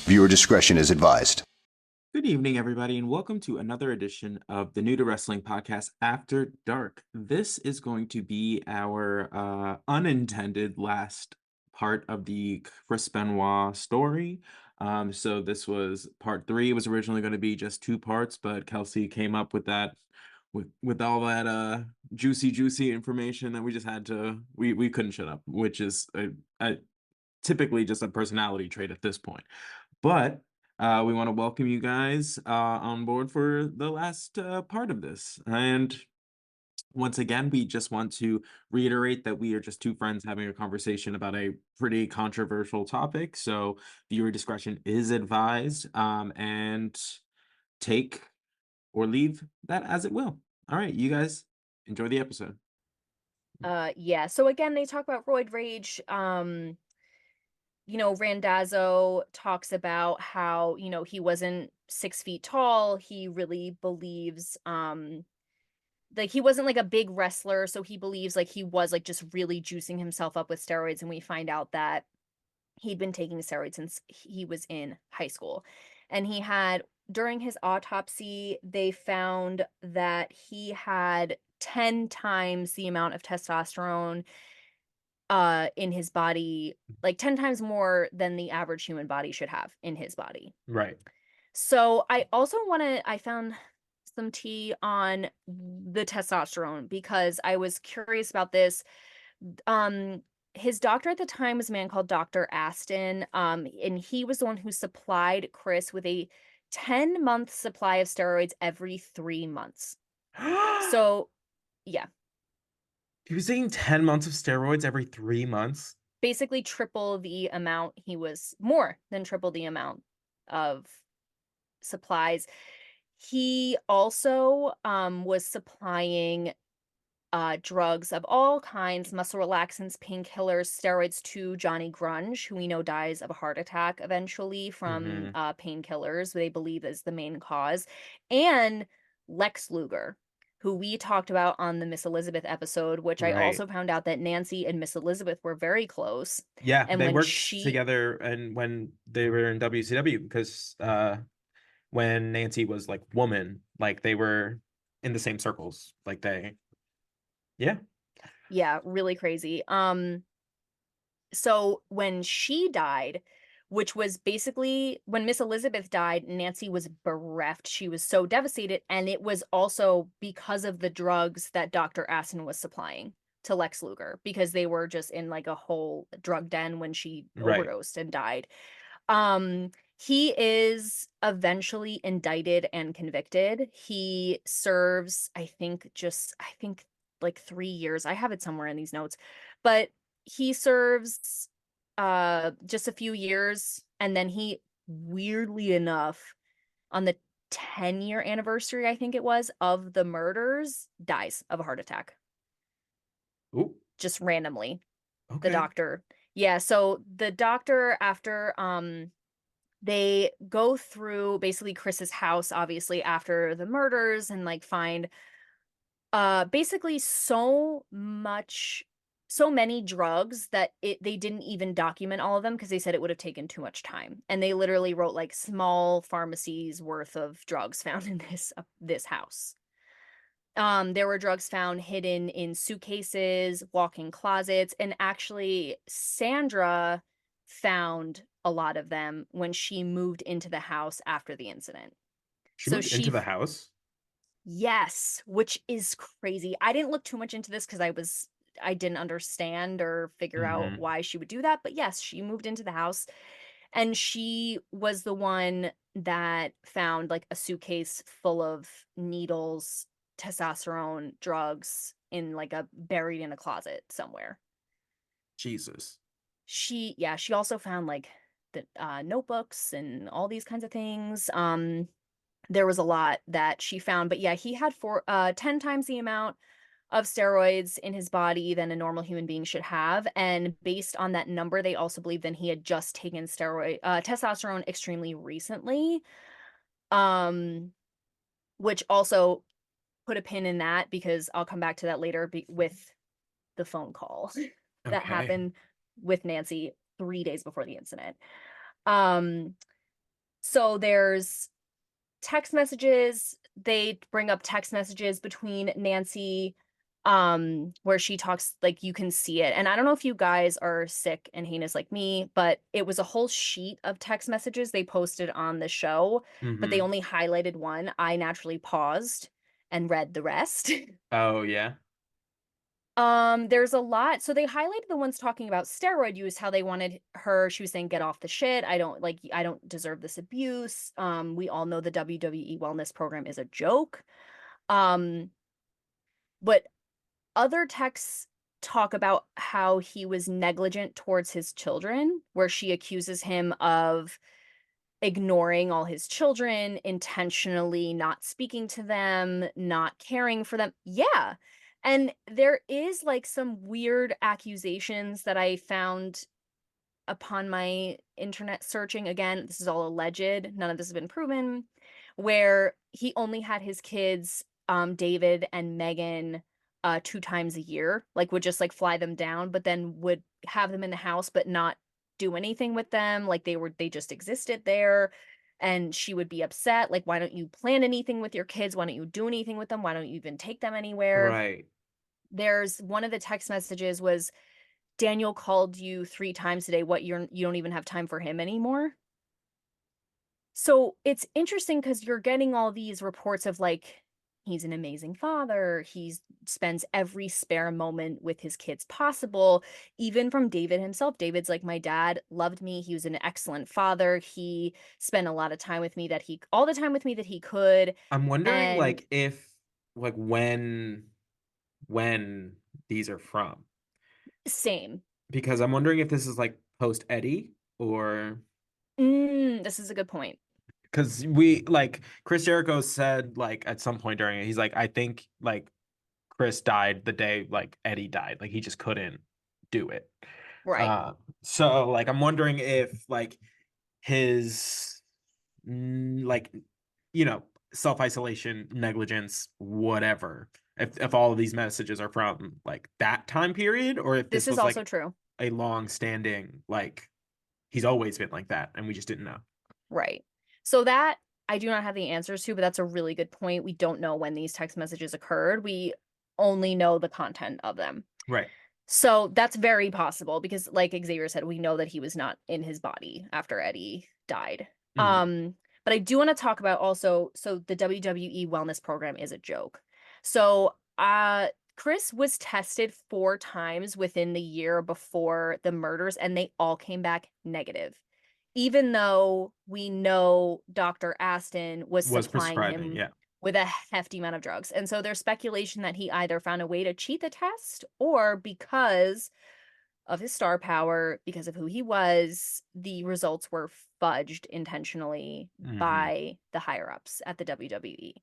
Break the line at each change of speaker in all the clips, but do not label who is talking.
Viewer discretion is advised.
Good evening, everybody, and welcome to another edition of the New to Wrestling podcast After Dark. This is going to be our unintended last part of the Chris Benoit story. So this was part three. It was originally going to be just two parts, but Kelsey came up with that with all that juicy information that we just had to we couldn't shut up, which is typically just a personality trait at this point. But we want to welcome you guys on board for the last part of this. And once again, we just want to reiterate that we are just two friends having a conversation about a pretty controversial topic. So viewer discretion is advised, and take or leave that as it will. All right, you guys enjoy the episode.
Yeah, so again, they talk about roid rage. Randazzo talks about how, he wasn't 6 feet tall. He really believes, like he wasn't like a big wrestler, so he believes like he was like just really juicing himself up with steroids, and we find out that he'd been taking steroids since he was in high school. And during his autopsy, they found that he had 10 times the amount of testosterone in his body, like 10 times more than the average human body should have in his body.
Right.
So I found some tea on the testosterone because I was curious about this. His doctor at the time was a man called Dr. Aston, and he was the one who supplied Chris with a 10-month supply of steroids every 3 months. So, yeah.
He was taking 10 months of steroids every 3 months.
Basically more than triple the amount of supplies. He also was supplying drugs of all kinds, muscle relaxants, painkillers, steroids to Johnny Grunge, who we know dies of a heart attack eventually from painkillers, they believe is the main cause, and Lex Luger, who we talked about on the Miss Elizabeth episode, which I also found out that Nancy and Miss Elizabeth were very close.
Yeah,
and
they
when
worked together, and when they were in WCW, because when Nancy was like woman, like they were in the same circles, like
yeah, really crazy. So when she died, which was basically when Miss Elizabeth died, Nancy was bereft. She was so devastated, and it was also because of the drugs that Dr. Aston was supplying to Lex Luger, because they were just in like a whole drug den when she overdosed and died. He is eventually indicted and convicted. He serves, I think like 3 years. I have it somewhere in these notes, but he serves just a few years, and then he, weirdly enough, on the 10-year anniversary, I think it was, of the murders, dies of a heart attack.
Ooh.
Just randomly.
Okay.
The doctor. Yeah, so the doctor, after they go through basically Chris's house, obviously, after the murders, and like find basically so many drugs that they didn't even document all of them because they said it would have taken too much time. And they literally wrote like small pharmacies worth of drugs found in this house. There were drugs found hidden in suitcases, walk-in closets, and actually Sandra found a lot of them when she moved into the house after the incident.
She moved into the house?
Yes, which is crazy. I didn't look too much into this because I didn't understand or figure out why she would do that. But yes, she moved into the house, and she was the one that found like a suitcase full of needles, testosterone, drugs buried in a closet somewhere.
Jesus.
She also found like the notebooks and all these kinds of things. There was a lot that she found, but yeah, he had 10 times the amount of steroids in his body than a normal human being should have. And based on that number, they also believe that he had just taken testosterone extremely recently. Which also put a pin in that, because I'll come back to that later with the phone call that happened with Nancy 3 days before the incident. So there's text messages. They bring up text messages between Nancy, where she talks, like, you can see it. And I don't know if you guys are sick and heinous like me, but it was a whole sheet of text messages they posted on the show, but they
Mhm.
only highlighted one. I naturally paused and read the rest.
Oh, yeah?
There's a lot. So they highlighted the ones talking about steroid use, how they wanted her, she was saying, get off the shit. I don't deserve this abuse. We all know the WWE wellness program is a joke. Um, but other texts talk about how he was negligent towards his children, where she accuses him of ignoring all his children, intentionally not speaking to them, not caring for them. Yeah. And there is like some weird accusations that I found upon my internet searching. Again, this is all alleged. None of this has been proven. Where he only had his kids, David and Megan, 2 times a year, like would just like fly them down, but then would have them in the house, but not do anything with them. Like they just existed there. And she would be upset. Like, why don't you plan anything with your kids? Why don't you do anything with them? Why don't you even take them anywhere?
Right.
There's one of the text messages was, Daniel called you 3 times today. What, you don't even have time for him anymore? So it's interesting because you're getting all these reports of like, he's an amazing father. He spends every spare moment with his kids possible, even from David himself. David's like, my dad loved me. He was an excellent father. He spent a lot of time with me all the time with me that he could.
I'm wondering,
And
like, if, like, when these are from.
same.
Because I'm wondering if this is, like, post Eddie or
This is a good point.
because we like Chris Jericho said like at some point during it, he's like, I think like Chris died the day like Eddie died. Like he just couldn't do it.
Right.
Uh so like I'm wondering if like his like you know self-isolation, negligence, whatever. If all of these messages are from like that time period or if
This
this
is
was
also
like
true.
a long standing like he's always been like that and we just didn't know.
Right. So that I do not have the answers to, but that's a really good point. We don't know when these text messages occurred. We only know the content of them.
Right.
So that's very possible because, like Xavier said, we know that he was not in his body after Eddie died.
Hmm.
But I do want to talk about also, so the WWE wellness program is a joke. So Chris was tested 4 times within the year before the murders, and they all came back negative, even though we know Dr. Aston was
Was
supplying
prescribing,
him
yeah.
with a hefty amount of drugs. And so there's speculation that he either found a way to cheat the test, or because of his star power, because of who he was, the results were fudged intentionally
Hmm.
by the higher ups at the WWE.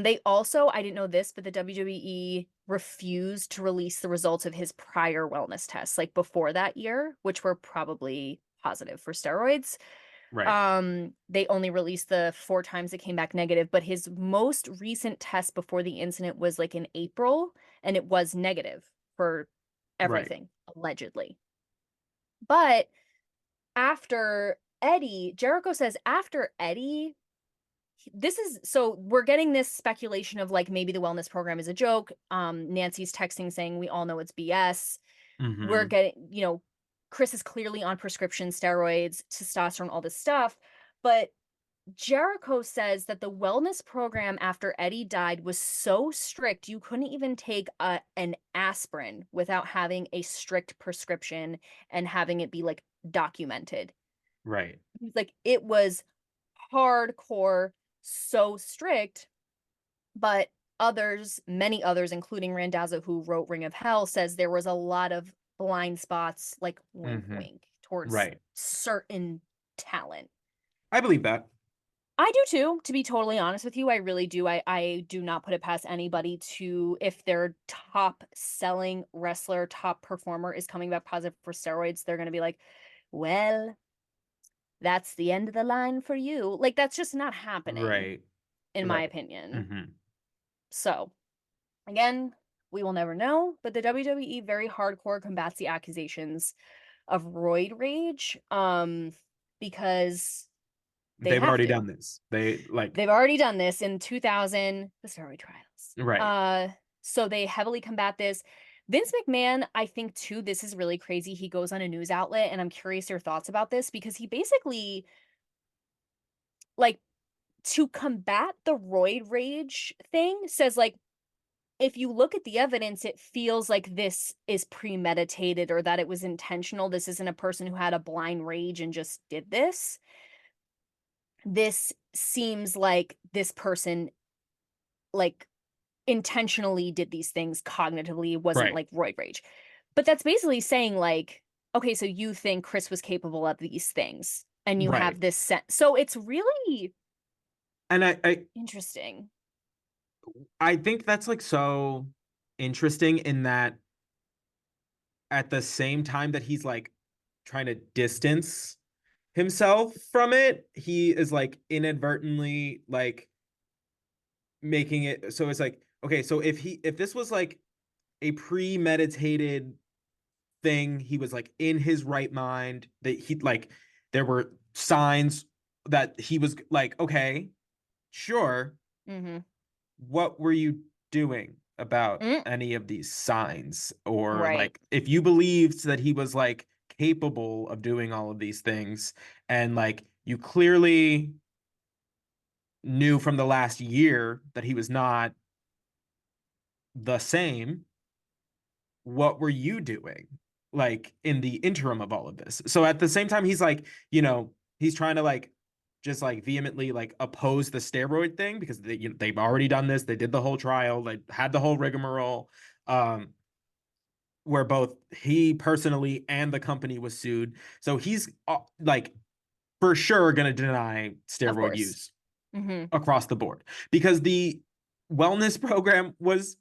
They also, I didn't know this, but the WWE refused to release the results of his prior wellness tests, like before that year, which were probably positive for steroids.
Right.
They only released the 4 times it came back negative, but his most recent test before the incident was like in April, and it was negative for
Right.
everything, allegedly. But after Eddie, Jericho says after Eddie, this is, so we're getting this speculation of like maybe the wellness program is a joke. Nancy's texting saying we all know it's BS. We're
Hmm.
getting, Chris is clearly on prescription steroids, testosterone, all this stuff. But Jericho says that the wellness program after Eddie died was so strict you couldn't even take an aspirin without having a strict prescription and having it be like documented.
Right.
He's like, it was hardcore, so strict. But others, many others, including Randazzo, who wrote Ring of Hell, says there was a lot of blind spots, like wink,
Hmm.
wink, towards
Right.
certain talent.
I believe that.
I do too, to be totally honest with you. I really do. I do not put it past anybody to, if their top selling wrestler, top performer is coming back positive for steroids, they're going to be like, well, that's the end of the line for you. Like, that's just not happening,
Right.
in my
Right.
opinion.
Hmm.
So, again, we will never know, but the WWE very hardcore combats the accusations of roid rage, because They
They've
have
already
to.
done this. They like
They've already done this in 2000, the steroid trials.
right.
So they heavily combat this. Vince McMahon, I think too, this is really crazy. He goes on a news outlet, and I'm curious your thoughts about this because he basically, like, to combat the roid rage thing, says, like, if you look at the evidence, it feels like this is premeditated or that it was intentional. This isn't a person who had a blind rage and just did this. This seems like this person, like, intentionally did these things cognitively. It wasn't
Right.
like roid rage. But that's basically saying, like, okay, so you think Chris was capable of these things and you
Right.
have this sense. So it's really
And
interesting.
I think that's like so interesting in that at the same time that he's like trying to distance himself from it, he is like inadvertently like making it so it's like okay, so if this was like a premeditated thing, he was like in his right mind, that he like there were signs that he was like okay, sure,
Mm-hmm.
what were you doing about
Mm,
any of these signs? Or
right.
like if you believed that he was like capable of doing all of these things, and like you clearly knew from the last year that he was not the same, what were you doing like in the interim of all of this? So at the same time he's like, he's trying to like just like vehemently like oppose the steroid thing because they've already done this. They did the whole trial, they had the whole rigmarole, um where both he personally and the company was sued. So he's like for sure going to deny
Of
steroid
course.
use
Mm-hmm.
across the board because the wellness program was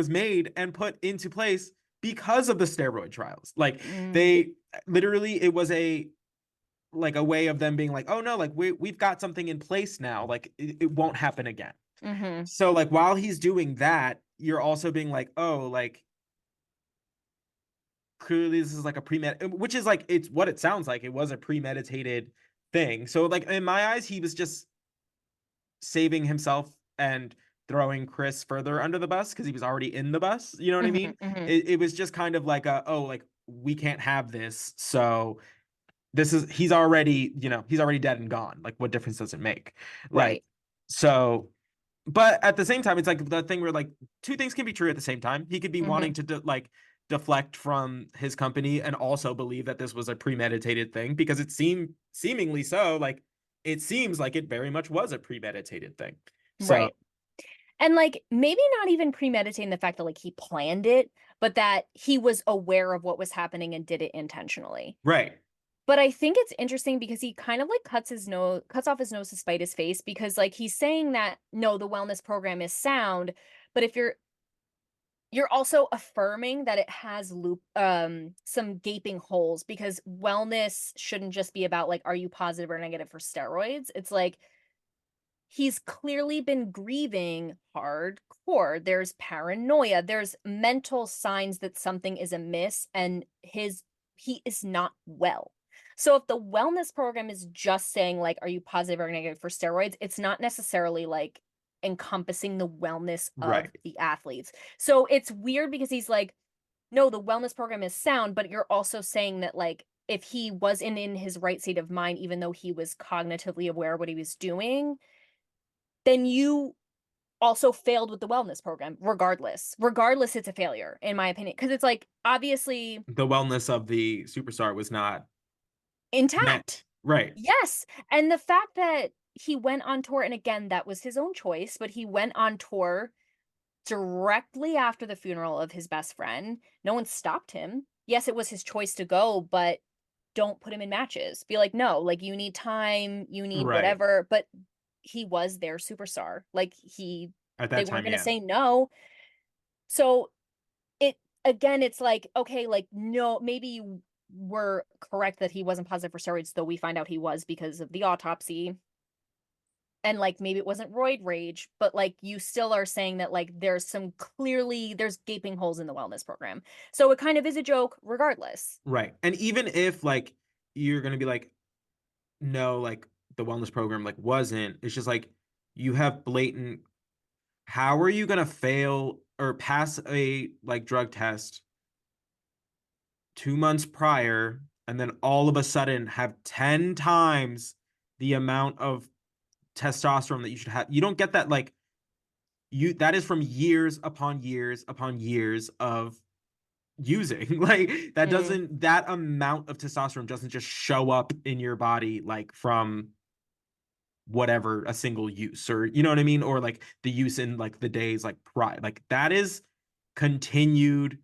made and put into place because of the steroid trials. Like
Mm,
they literally, it was a like a way of them being like, oh no, like we've got something in place now, like it won't happen again.
mm-hmm.
So like while he's doing that, you're also being like, oh, like clearly this is like a which is like it's what it sounds like. It was a premeditated thing. So like in my eyes, he was just saving himself and throwing Chris further under the bus because he was already in the bus. You know what I
Mm-hmm.
mean?
Mm-hmm.
It was just kind of like oh, like we can't have this. So this is he's already dead and gone. Like what difference does it make? Like
Right.
so but at the same time, it's like the thing where like two things can be true at the same time. He could be
Mm-hmm.
wanting to like deflect from his company and also believe that this was a premeditated thing because it seemingly so. Like it seems like it very much was a premeditated thing. So
Right. And, like, maybe not even premeditating the fact that, like, he planned it, but that he was aware of what was happening and did it intentionally.
right,
But I think it's interesting because he kind of, like, cuts off his nose to spite his face because, like, he's saying that, "No, the wellness program is sound," but if you're also affirming that it has some gaping holes because wellness shouldn't just be about, like, are you positive or negative for steroids? It's like, he's clearly been grieving hardcore. There's paranoia. There's mental signs that something is amiss and he is not well. So if the wellness program is just saying like are you positive or negative for steroids, it's not necessarily like encompassing the wellness of
right,
the athletes. So it's weird because he's like no, the wellness program is sound, but you're also saying that like if he wasn't in his right state of mind even though he was cognitively aware of what he was doing, then you also failed with the wellness program regardless. Regardless, it's a failure in my opinion because it's, like, obviously
the wellness of the superstar was not
intact.
met. Right,
Yes, and the fact that he went on tour and again, that was his own choice, but he went on tour directly after the funeral of his best friend. No one stopped him. Yes, it was his choice to go, but don't put him in matches. Be like, "No, like, you need time, you need
right.
whatever," but he was their superstar. Like,
At
they
that
weren't
time,
gonna
yeah.
say no. So it again, it's like, okay, like, no, maybe you were correct that he wasn't positive for steroids, though we find out he was because of the autopsy. And like maybe it wasn't roid rage, but like you still are saying that like there's gaping holes in the wellness program. So it kind of is a joke regardless.
Right. And even if like you're gonna be like, no, like the wellness program like wasn't. It's just like you have blatant. How are you gonna fail or pass a like drug test 2 months prior and then all of a sudden have 10 times the amount of testosterone that you should have? You don't get that like you that is from years upon years upon years of using. Like
Mm,
that amount of testosterone doesn't just show up in your body like from whatever a single use, or you know what I mean, or like the use in like the days like prior, like that is continued,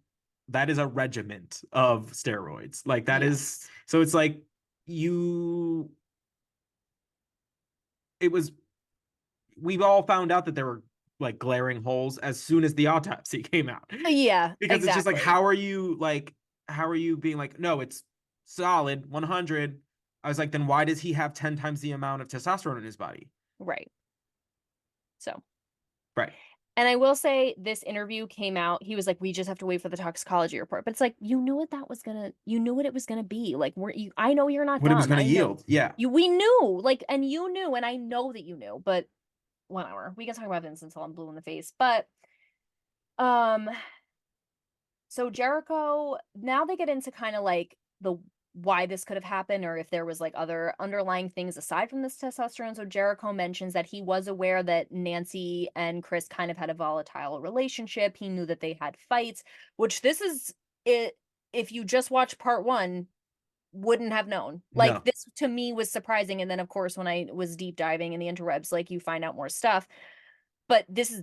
that is a regiment of steroids, like that is,
yes.
so it's like you it was, we've all found out that there were like glaring holes as soon as the autopsy came out.
Yeah,
Because it's just like
exactly.
how are you being like, no, it's solid 100. I was like, then why does he have 10 times the amount of testosterone in his body?
Right. So,
Right.
and I will say this interview came out. He was like, we just have to wait for the toxicology report. But it's like, you knew what it was gonna be. Like, I know you're not
What it was
dumb.
going to
I know
yield. Yeah.
we knew, like, and you knew, and I know that you knew, but whatever. We can talk about this until I'm blue in the face. But, um, so Jericho, now they get into kind of like the why this could have happened or if there was like other underlying things aside from this testosterone. So Jericho mentions that he was aware that Nancy and Chris kind of had a volatile relationship. He knew that they had fights, which this is it if you just watch part 1 wouldn't have known. Like
No.
this to me was surprising, and then of course when I was deep diving in the interwebs like you find out more stuff. But this is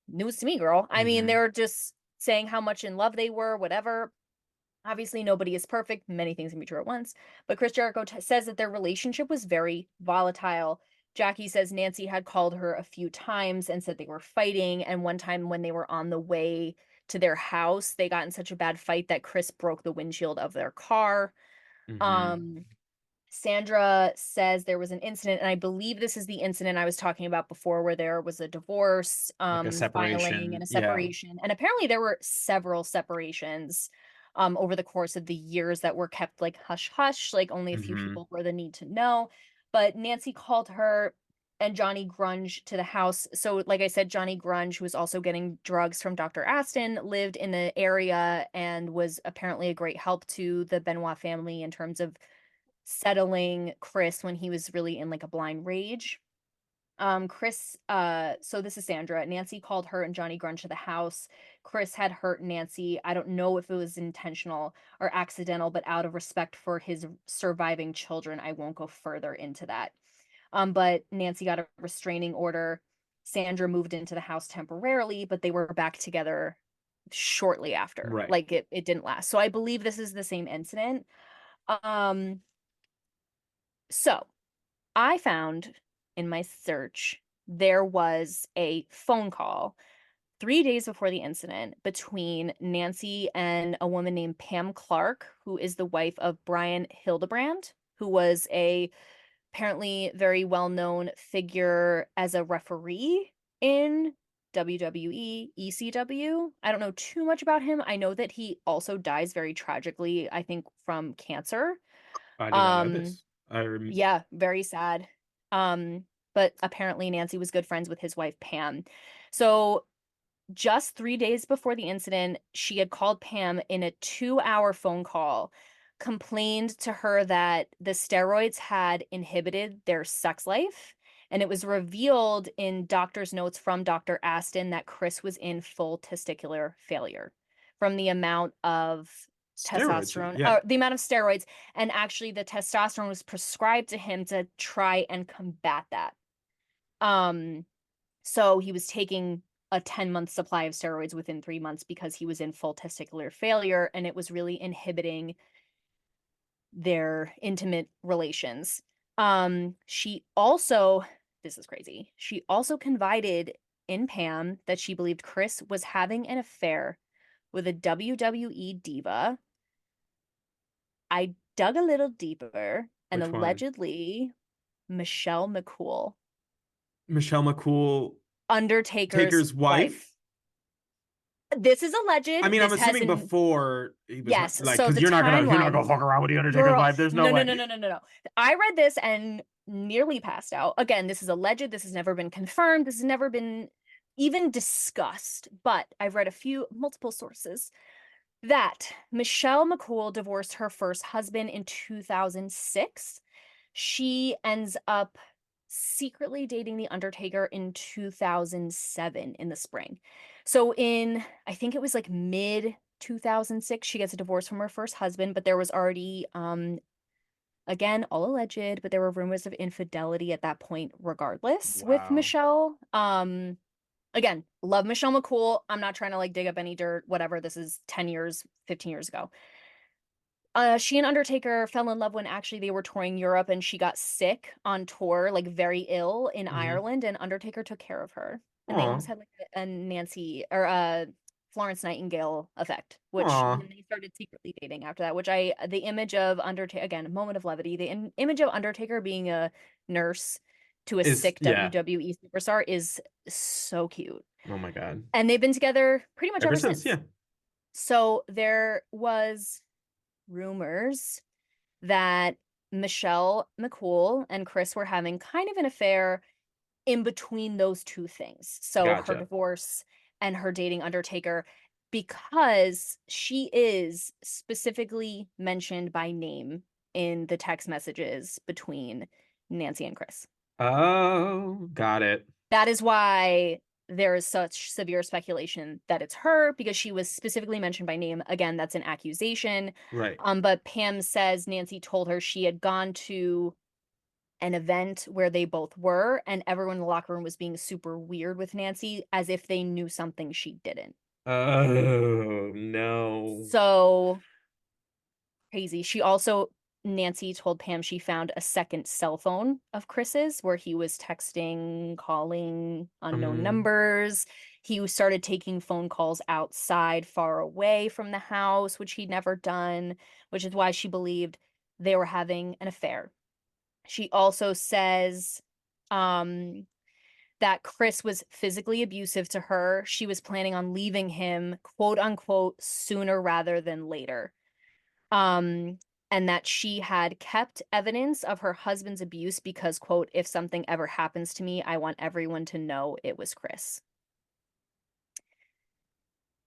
news to me, girl. I mean,
Mm-hmm.
they're just saying how much in love they were, whatever. Obviously, nobody is perfect. Many things can be true at once. But Chris Jericho says that their relationship was very volatile. Jackie says Nancy had called her a few times and said they were fighting. And one time when they were on the way to their house, they got in such a bad fight that Chris broke the windshield of their car.
Mm-hmm.
Um, Sandra says there was an incident, and I believe this is the incident I was talking about before, where there was a divorce
Like a
filing and
separation.
a
Yeah.
separation. And apparently there were several separations over the course of the years that were kept like hush hush, like only a few
Mm-hmm.
people were the need to know. But Nancy called her and Johnny Grunge to the house. So, like I said, Johnny Grunge, who was also getting drugs from Dr. Aston, lived in the area and was apparently a great help to the Benoit family in terms of settling Chris when he was really in like a blind rage. So this is Sandra. Nancy called her and Johnny Grunge to the house. Chris had hurt Nancy. I don't know if it was intentional or accidental, but out of respect for his surviving children, I won't go further into that. But Nancy got a restraining order. Sandra moved into the house temporarily, but they were back together shortly after.
Right.
Like it didn't last. So I believe this is the same incident. Um, so I found in my search there was a phone call 3 days before the incident between Nancy and a woman named Pam Clark, who is the wife of Brian Hildebrand, who was a apparently very well-known figure as a referee in WWE, ECW. I don't know too much about him. I know that he also dies very tragically, I think from cancer.
I did not know
Um,
this.
yeah, very sad. But apparently Nancy was good friends with his wife Pam. So just 3 days before the incident, she had called Pam in a 2-hour phone call, complained to her that the steroids had inhibited their sex life. And it was revealed in doctor's notes from Dr. Aston that Chris was in full testicular failure from the amount of
Steroids.
testosterone,
Yeah.
the amount of steroids. And actually, the testosterone was prescribed to him to try and combat that. Um, so he was taking a 10-month supply of steroids within 3 months because he was in full testicular failure and it was really inhibiting their intimate relations. She also, this is crazy, she also confided in Pam that she believed Chris was having an affair with a WWE diva. I dug a little deeper and
Which one?
allegedly Michelle McCool,
Michelle McCool,
Undertaker's
Taker's wife.
wife. This is
I
alleged.
mean, I'm
This
assuming
hasn't.
before he was
Yes.
like,
So
because
the
you're not gonna
timeline,
fuck around with the Undertaker's
girl.
wife. There's no
No, no,
way.
no, no, no, no, no. I read this and nearly passed out. Again, this is alleged. This has never been confirmed. This has never been even discussed. But I've read multiple sources that Michelle McCool divorced her first husband in 2006. She ends up secretly dating The Undertaker in 2007 in the spring. So I think it was like mid 2006, she gets a divorce from her first husband, but there was already, again, all alleged, but there were rumors of infidelity at that point regardless with
Wow.
Michelle. Again, love Michelle McCool. I'm not trying to like dig up any dirt, whatever. This is 10 years, 15 years ago. She and Undertaker fell in love when actually they were touring Europe and she got sick on tour, like very ill in
Hmm.
Ireland, and Undertaker took care of her. And they
Aw.
almost had like a Nancy or a Florence Nightingale effect, which
Aw.
then they started secretly dating after that, the image of Undertaker, again, a moment of levity, image of Undertaker being a nurse to a
Is
sick
yeah.
WWE superstar is so cute.
Oh my God.
And they've been together pretty much
Ever
ever
since,
since.
yeah.
So there was rumors that Michelle McCool and Chris were having kind of an affair in between those two things. So her
Gotcha.
divorce and her dating Undertaker, because she is specifically mentioned by name in the text messages between Nancy and Chris.
Oh, got it.
That is why there is such severe speculation that it's her because she was specifically mentioned by name. Again, that's an accusation.
Right.
But Pam says Nancy told her she had gone to an event where they both were, and everyone in the locker room was being super weird with Nancy as if they knew something she didn't.
Oh no.
So crazy. Nancy told Pam she found a second cell phone of Chris's where he was texting, calling unknown
Um,
numbers. He started taking phone calls outside, far away from the house, which he'd never done, which is why she believed they were having an affair. She also says um, that Chris was physically abusive to her. She was planning on leaving him, quote unquote, sooner rather than later. Um, and that she had kept evidence of her husband's abuse because, quote, if something ever happens to me, I want everyone to know it was Chris.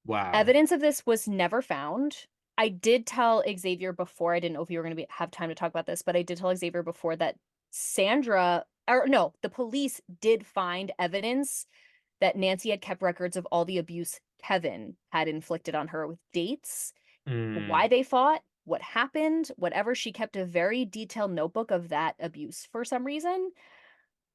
wow.
Evidence of this was never found. I did tell Xavier before, I didn't know if you were going to have time to talk about this, but I did tell Xavier before that Sandra, or no, the police did find evidence that Nancy had kept records of all the abuse Kevin had inflicted on her with dates, why
Mm,
they fought, what happened, whatever. She kept a very detailed notebook of that abuse for some reason.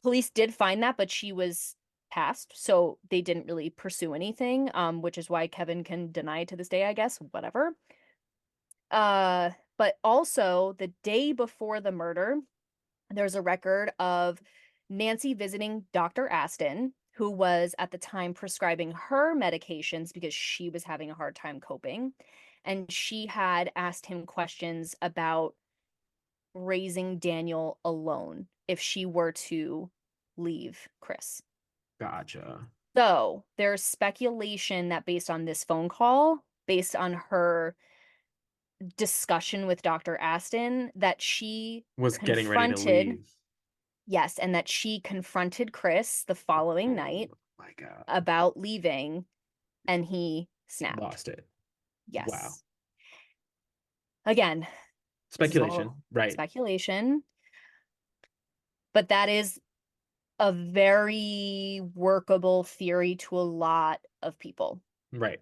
Police did find that, but she was passed, so they didn't really pursue anything, which is why Kevin can deny to this day, I guess, whatever. But also the day before the murder, there's a record of Nancy visiting Dr. Aston, who was at the time prescribing her medications because she was having a hard time coping. And she had asked him questions about raising Daniel alone if she were to leave Chris.
gotcha.
So there's speculation that based on this phone call, based on her discussion with Dr. Aston, that she
Was getting ready to
confronted,
leave.
yes, and that she confronted Chris the following
Oh
night
my God.
about leaving and he snapped.
Lost it. Wow.
Yes. Again, this is all
Speculation. Right.
speculation, but that is a very workable theory to a lot of people.
Right.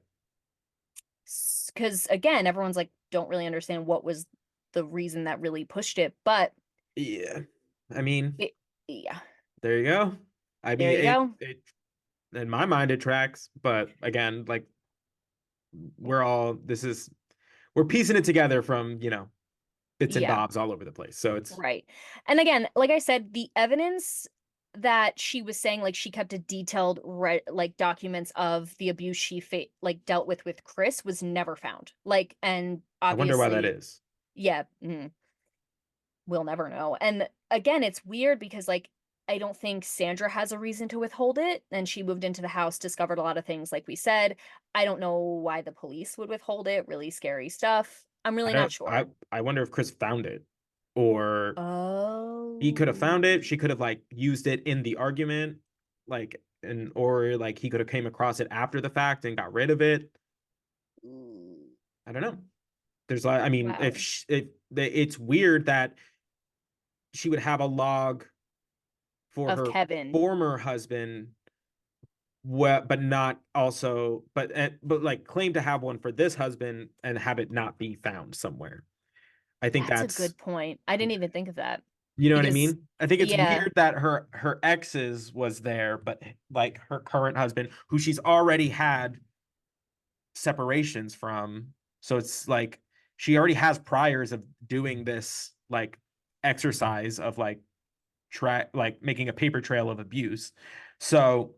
Because again, everyone's like, don't really understand what was the reason that really pushed it. But
Yeah. I mean,
it, yeah,
there you go. I
there
mean,
you go.
it in my mind it tracks, but again, like we're all this is we're piecing it together from, bits and
Yeah,
bobs all over the place. So it's
right. And again, like I said, the evidence that she was saying, like she kept a detailed like documents of the abuse she like dealt with Chris was never found. Like, and
I wonder why that
obviously,
is.
yeah, we'll never know. And again, it's weird because like I don't think Sandra has a reason to withhold it. And she moved into the house, discovered a lot of things, like we said. I don't know why the police would withhold it. Really scary stuff. I'm
I
really not
don't I
sure.
I wonder if Chris found it or he could have found
Oh.
it. She could have like used it in the argument, like, and or like he could have came across it after the fact and got rid of it.
Ooh.
I don't know. There's, I mean,
Wow.
it's weird that she would have a log for
Of
her
Kevin.
former husband, but not also, but like claim to have one for this husband and have it not be found somewhere. I think
That's a
that's,
good point. I didn't even think of that.
you know what I
Because
mean? I think it's
yeah,
weird that her ex's was there, but like her current husband, who she's already had separations from, so it's like she already has priors of doing this like exercise of like like making a paper trail of abuse. So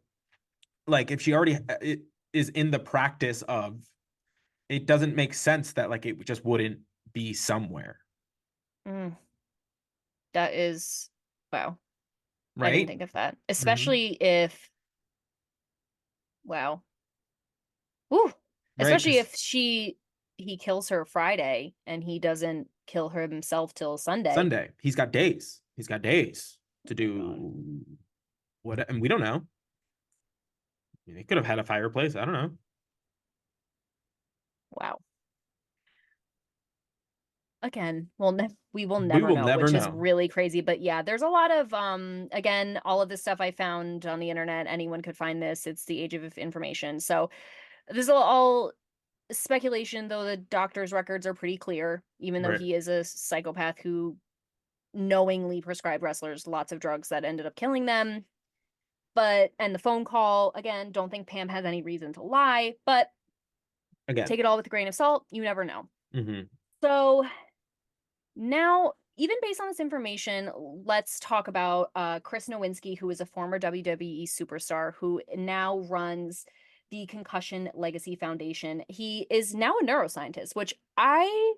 like if she already it is in the practice of, it doesn't make sense that like it just wouldn't be somewhere,
mm, that is wow. I didn't
right?
think of that.
Mm-hmm.
Especially if wow. Ooh.
Right,
Especially
because
if he kills her Friday and he doesn't kill her himself till Sunday.
Sunday he's got days to
Oh my God.
do what, and we don't know. He could have had a fireplace. I don't know.
Wow. Again, we will
We
never
will
know,
never
which is
know.
really crazy. But yeah, there's a lot of again, all of this stuff I found on the internet. Anyone could find this. It's the age of information. So this is all speculation, though the doctor's records are pretty clear, even though
Right.
he is a psychopath who knowingly prescribed wrestlers lots of drugs that ended up killing them. But and the phone call, again, don't think Pam has any reason to lie, but
Again.
take it all with a grain of salt. You never know.
Hmm.
So now, even based on this information, let's talk about Chris Nowinski, who is a former WWE superstar who now runs the Concussion Legacy Foundation. He is now a neuroscientist, which I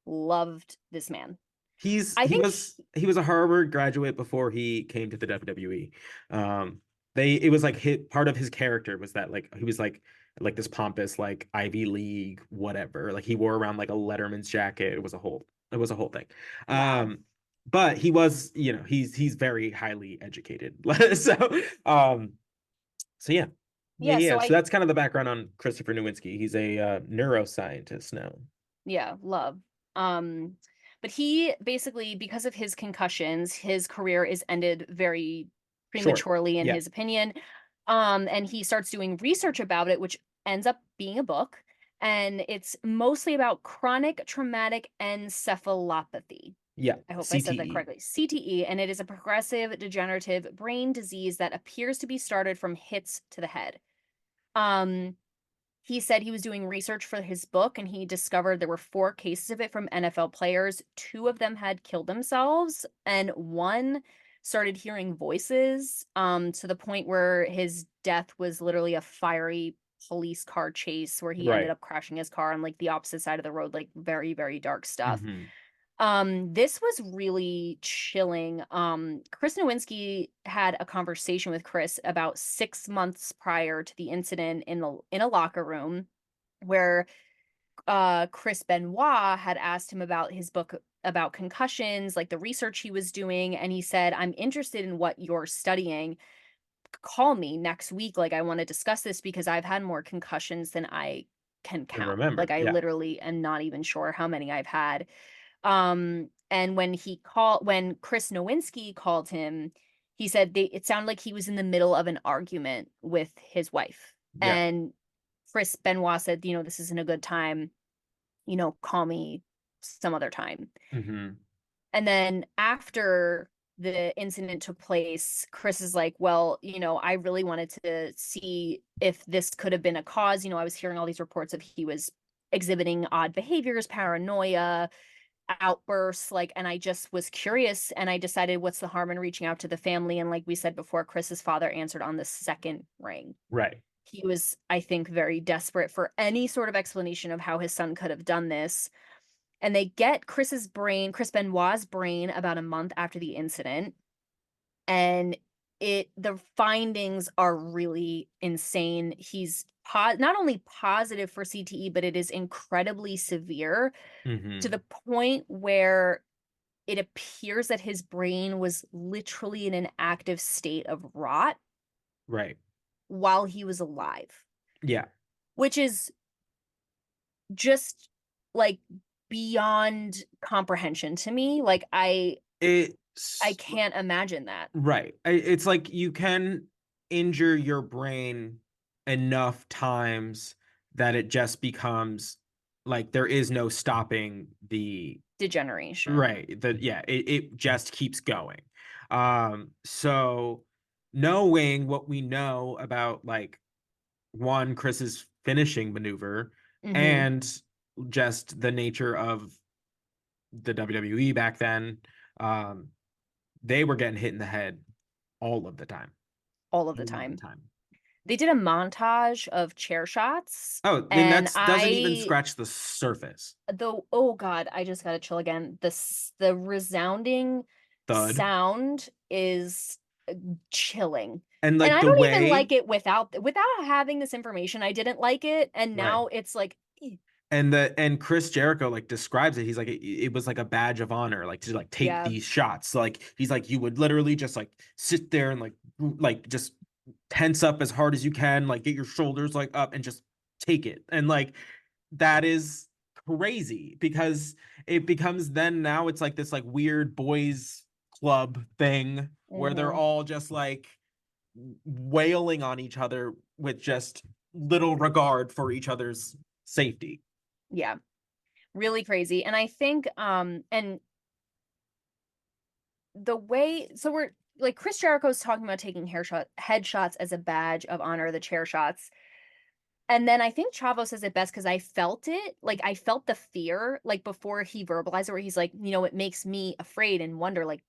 loved this man.
He's
I
he
think,
was he was a Harvard graduate before he came to the WWE. They it was like part of his character was that like he was like this pompous like Ivy League whatever. Like he wore around like a Letterman's jacket. It was a whole thing.
wow.
But he was, he's very highly educated. Um so yeah. Yeah,
Yeah,
yeah.
so
So
I,
that's kind of the background on Christopher Nowinski. He's a neuroscientist now.
yeah, love. Um, but he basically, because of his concussions, his career is ended very
Short.
prematurely, in
Yeah.
his opinion. And he starts doing research about it, which ends up being a book. And it's mostly about chronic traumatic encephalopathy.
Yeah.
I hope I said that
CTE.
correctly. CTE, and it is a progressive degenerative brain disease that appears to be started from hits to the head. Um, he said he was doing research for his book and he discovered there were 4 cases of it from NFL players. 2 of them had killed themselves, and one started hearing voices to the point where his death was literally a fiery police car chase where he ended
Right.
up crashing his car on like the opposite side of the road, like very, very dark stuff.
Hmm.
This was really chilling. Chris Nowinski had a conversation with Chris about 6 months prior to the incident in a locker room where Chris Benoit had asked him about his book about concussions, like the research he was doing, and he said, "I'm interested in what you're studying. Call me next week. Like I want to discuss this because I've had more concussions than I can
And
count. Like
remember,
I
yeah.
literally am not even sure how many I've had." And when Chris Nowinski called him, he said it sounded like he was in the middle of an argument with his wife.
Yeah.
And Chris Benoit said, this isn't a good time, call me some other time.
Hmm.
And then after the incident took place, Chris is like, well, I really wanted to see if this could have been a cause. I was hearing all these reports of he was exhibiting odd behaviors, paranoia, outbursts, like, and I just was curious and I decided what's the harm in reaching out to the family. And like we said before, Chris's father answered on the second ring.
Right.
He was, I think, very desperate for any sort of explanation of how his son could have done this. And they get Chris Benoit's brain, about a month after the incident. And the findings are really insane. He's not only positive for CTE, but it is incredibly severe to
Hmm.
the point where it appears that his brain was literally in an active state of rot
Right.
while he was alive,
Yeah.
which is just like beyond comprehension to me. Like I
It's
can't imagine that.
right. It's like you can injure your brain enough times that it just becomes like there is no stopping the
Degeneration.
right. Yeah, it just keeps going. So knowing what we know about like one, Chris's finishing maneuver
Hmm.
and just the nature of the WWE back then, um, they were getting hit in the head all of the time.
All of the
All of the
time.
time.
They did a montage of chair shots,
Oh, then
and
that's doesn't even scratch the surface.
though, oh God, I just got to chill again. The resounding
Thud.
sound is chilling.
And
And
like
I
the
don't even
way
like it without having this information. I didn't like it, and
right.
now it's like, eh.
And Chris Jericho like describes it. He's like it was like a badge of honor, like to like take
Yeah,
these shots. So, like he's like you would literally just like sit there and like just tense up as hard as you can, like get your shoulders like up and just take it. And like that is crazy because it becomes then now it's like this like weird boys club thing where they're
hmm,
all just like wailing on each other with just little regard for each other's safety.
yeah, really crazy. And I think, and the way, so we're like Chris Jericho's talking about taking headshots as a badge of honor, the chair shots. And then I think Chavo says it best because I felt it. Like I felt the fear, like before he verbalized it, where he's like, it makes me afraid and wonder, like,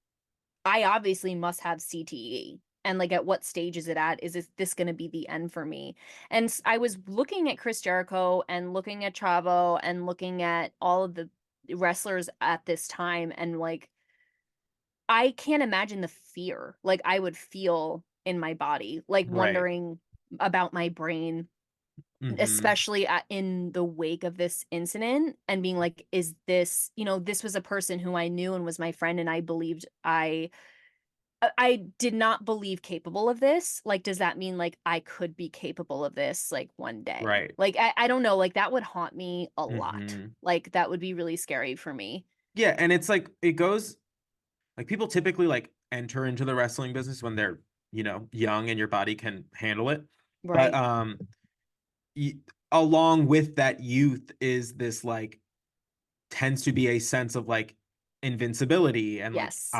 I obviously must have CTE. And like, at what stage is it at? Is this going to be the end for me? And I was looking at Chris Jericho and looking at Chavo and looking at all of the wrestlers at this time. And like, I can't imagine the fear like I would feel in my body, like
Right.
wondering about my brain,
Mm-hmm.
especially in the wake of this incident, and being like, is this, this was a person who I knew and was my friend, and I believed I did not believe capable of this. Like, does that mean like I could be capable of this like one day?
Right.
Like, I don't know. Like, that would haunt me a lot.
Mm-hmm.
Like, that would be really scary for me.
Yeah, and it's like it goes like people typically like enter into the wrestling business when they're, young and your body can handle it. But
Right.
y- along with that youth is this like tends to be a sense of like invincibility and like
Yes.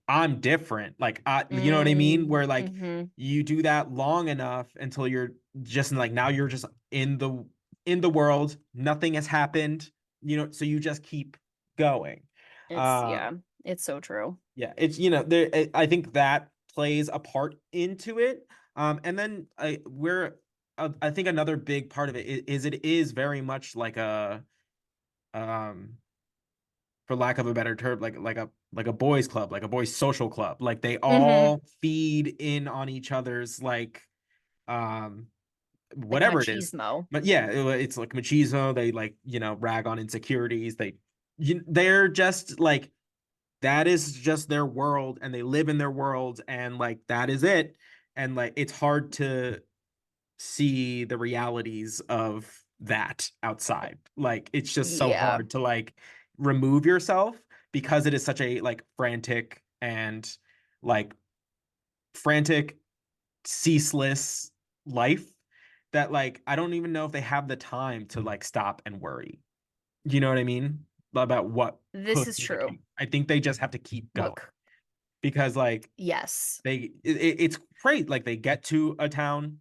I'm different. Like you know what I mean?
Mm,
Where like
mm-hmm.
you do that long enough until you're just like now you're just in the world, nothing has happened, so you just keep going.
Yeah,
Um
it's so true.
yeah, it's there I think that plays a part into it. And then I think another big part of it is it is very much like a um for lack of a better term, like a boys club, like a boys social club. Like they
Mm-hmm.
all feed in on each other's like um
Like
whatever it is.
machismo.
But yeah, it's like machismo. They like rag on insecurities. They're just like that is just their world, and they live in their world, and like that is it. And like it's hard to see the realities of that outside. Like it's just so
Yeah.
hard to like remove yourself because it is such a like like frantic, ceaseless life that like I don't even know if they have the time to like stop and worry. You know what I mean? About what
This
could
is
be the
true.
case. I think they just have to keep going
Look,
because like
yes.
it's great. Like they get to a town,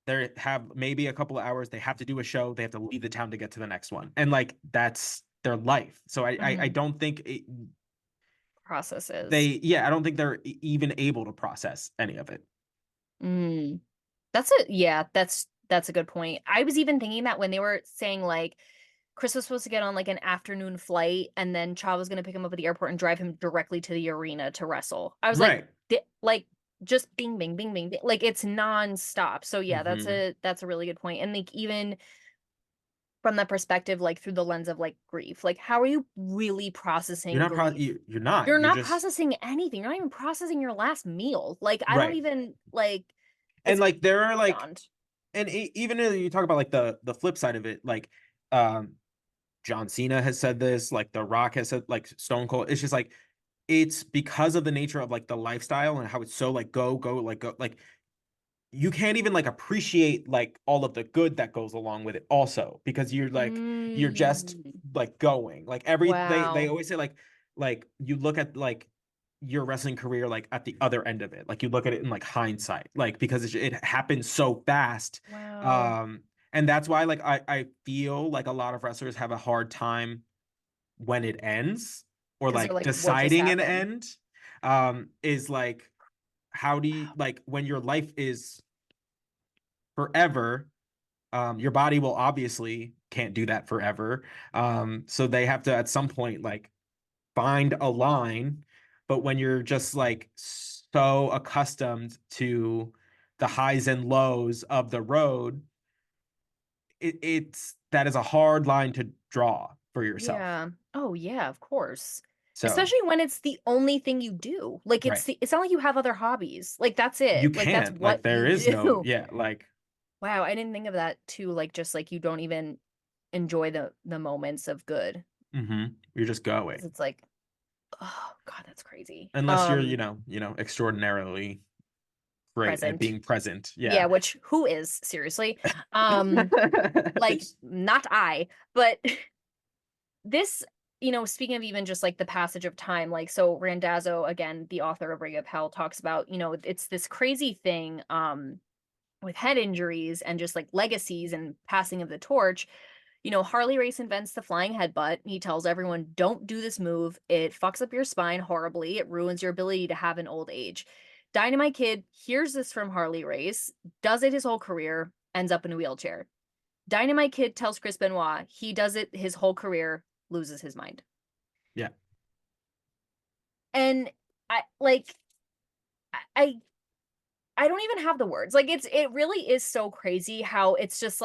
they have maybe a couple of hours, they have to do a show, they have to leave the town to get to the next one, and like that's their life. So I
Hmm.
don't think
Processes.
I don't think they're even able to process any of it.
Mm. Yeah, that's a good point. I was even thinking that when they were saying like Chris was supposed to get on like an afternoon flight and then Chav was gonna pick him up at the airport and drive him directly to the arena to wrestle. I was like,
Right.
like just bing bing bing bing bing. Like it's nonstop. So yeah,
Hmm.
that's a really good point. And like even from the perspective, like through the lens of like grief. Like, how are you really
You're
processing
not
grief?
you're not.
You're
You're
not
just
processing anything. You're not even processing your last meal. Like, I don't
right.
even like
And
it's
like there are like
beyond.
and even if you talk about like the flip side of it, like um John Cena has said this, like The Rock has said, like Stone Cold. It's just like it's because of the nature of like the lifestyle and how it's so like go like you can't even like appreciate like all of the good that goes along with it also because you're just
Mm,
like going like they
wow.
always say like you look at like your wrestling career like at the other end of it like you look at it in like hindsight like because it happens so fast
Wow.
um and that's why like I feel like a lot of wrestlers have a hard time when it ends or
Because they're
like
like, what just
deciding an
happened?
end is like how do you like when your life is forever your body will obviously can't do that forever so they have to at some point like find a line but when you're just like so accustomed to the highs and lows of the road it's that is a hard line to draw for yourself
Yeah. Oh, yeah, of course.
so
Especially when it's the only thing you do. Like
right
it's not like you have other hobbies. Like that's
you
it. Like that's
can't like
what
there
you
is no
do.
yeah like
Wow, I didn't think of that too. Like just like you don't even enjoy the moments of good.
you're just
'Cause
going
it's like, oh God, that's crazy.
unless you're extraordinarily great at
Present.
being present
Yeah,
yeah
which who is, seriously? Um, like not I, but this, speaking of even just like the passage of time, like so Randazzo, again, the author of Ring of Hell, talks about, it's this crazy thing with head injuries and just like legacies and passing of the torch. Harley Race invents the flying headbutt. He tells everyone, don't do this move. It fucks up your spine horribly. It ruins your ability to have an old age. Dynamite Kid hears this from Harley Race, does it his whole career, ends up in a wheelchair. Dynamite Kid tells Chris Benoit he does it his whole career, loses his mind.
yeah
And I like I I don't even have the words. Like it really is so crazy how it's just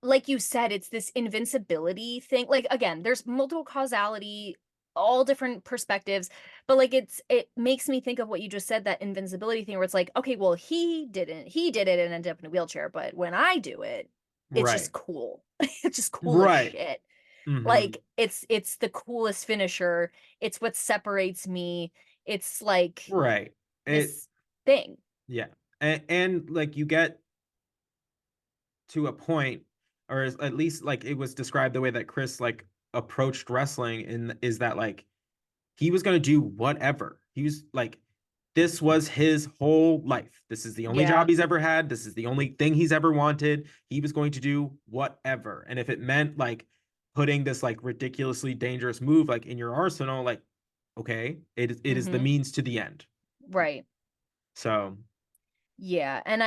like you said, it's this invincibility thing. Like again, there's multiple causality, all different perspectives, but like it makes me think of what you just said, that invincibility thing where it's like, okay, well, he did it and ended up in a wheelchair, but when I do it, it's just
right
cool. It's just cool as
right
shit.
mm-hmm
Like it's the coolest finisher. It's what separates me. It's like
right it
this thing.
yeah and like you get to a point or at least like it was described the way that Chris like approached wrestling in is that like he was going to do whatever he was like this was his whole life this is the only job
Yeah.
he's ever had this is the only thing he's ever wanted he was going to do whatever and if it meant like putting this like ridiculously dangerous move like in your arsenal like okay it is the
Mm-hmm.
means to the end
Right.
so
Yeah, and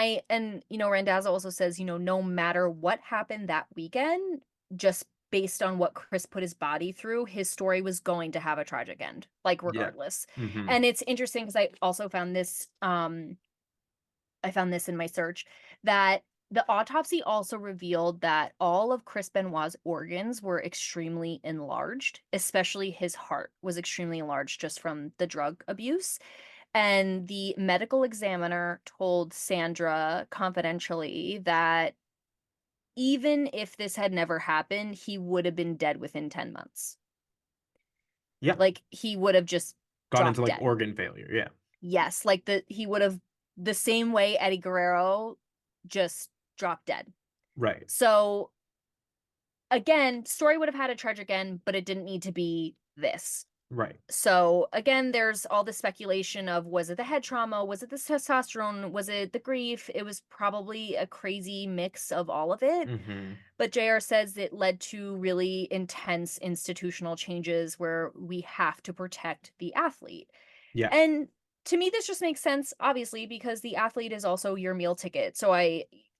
Randazzo also says, no matter what happened that weekend, just based on what Chris put his body through, his story was going to have a tragic end, like
yeah
regardless.
mm-hmm
And it's interesting because I found this in my search, that the autopsy also revealed that all of Chris Benoit's organs were extremely enlarged, especially his heart was extremely enlarged just from the drug abuse. And the medical examiner told Sandra confidentially that even if this had never happened, he would have been dead within 10 months.
yeah
Like he would have just
gone into
dropped
like
dead.
organ failure yeah
Yes, like he would have, the same way Eddie Guerrero just dropped dead.
right
So again, story would have had a tragic end, but it didn't need to be this.
right
So again, there's all the speculation of, was it the head trauma? Was it the testosterone? Was it the grief? It was probably a crazy mix of all of it.
mm-hmm
But JR says it led to really intense institutional changes where we have to protect the athlete.
yeah
And to me, this just makes sense, obviously, because the athlete is also your meal ticket. So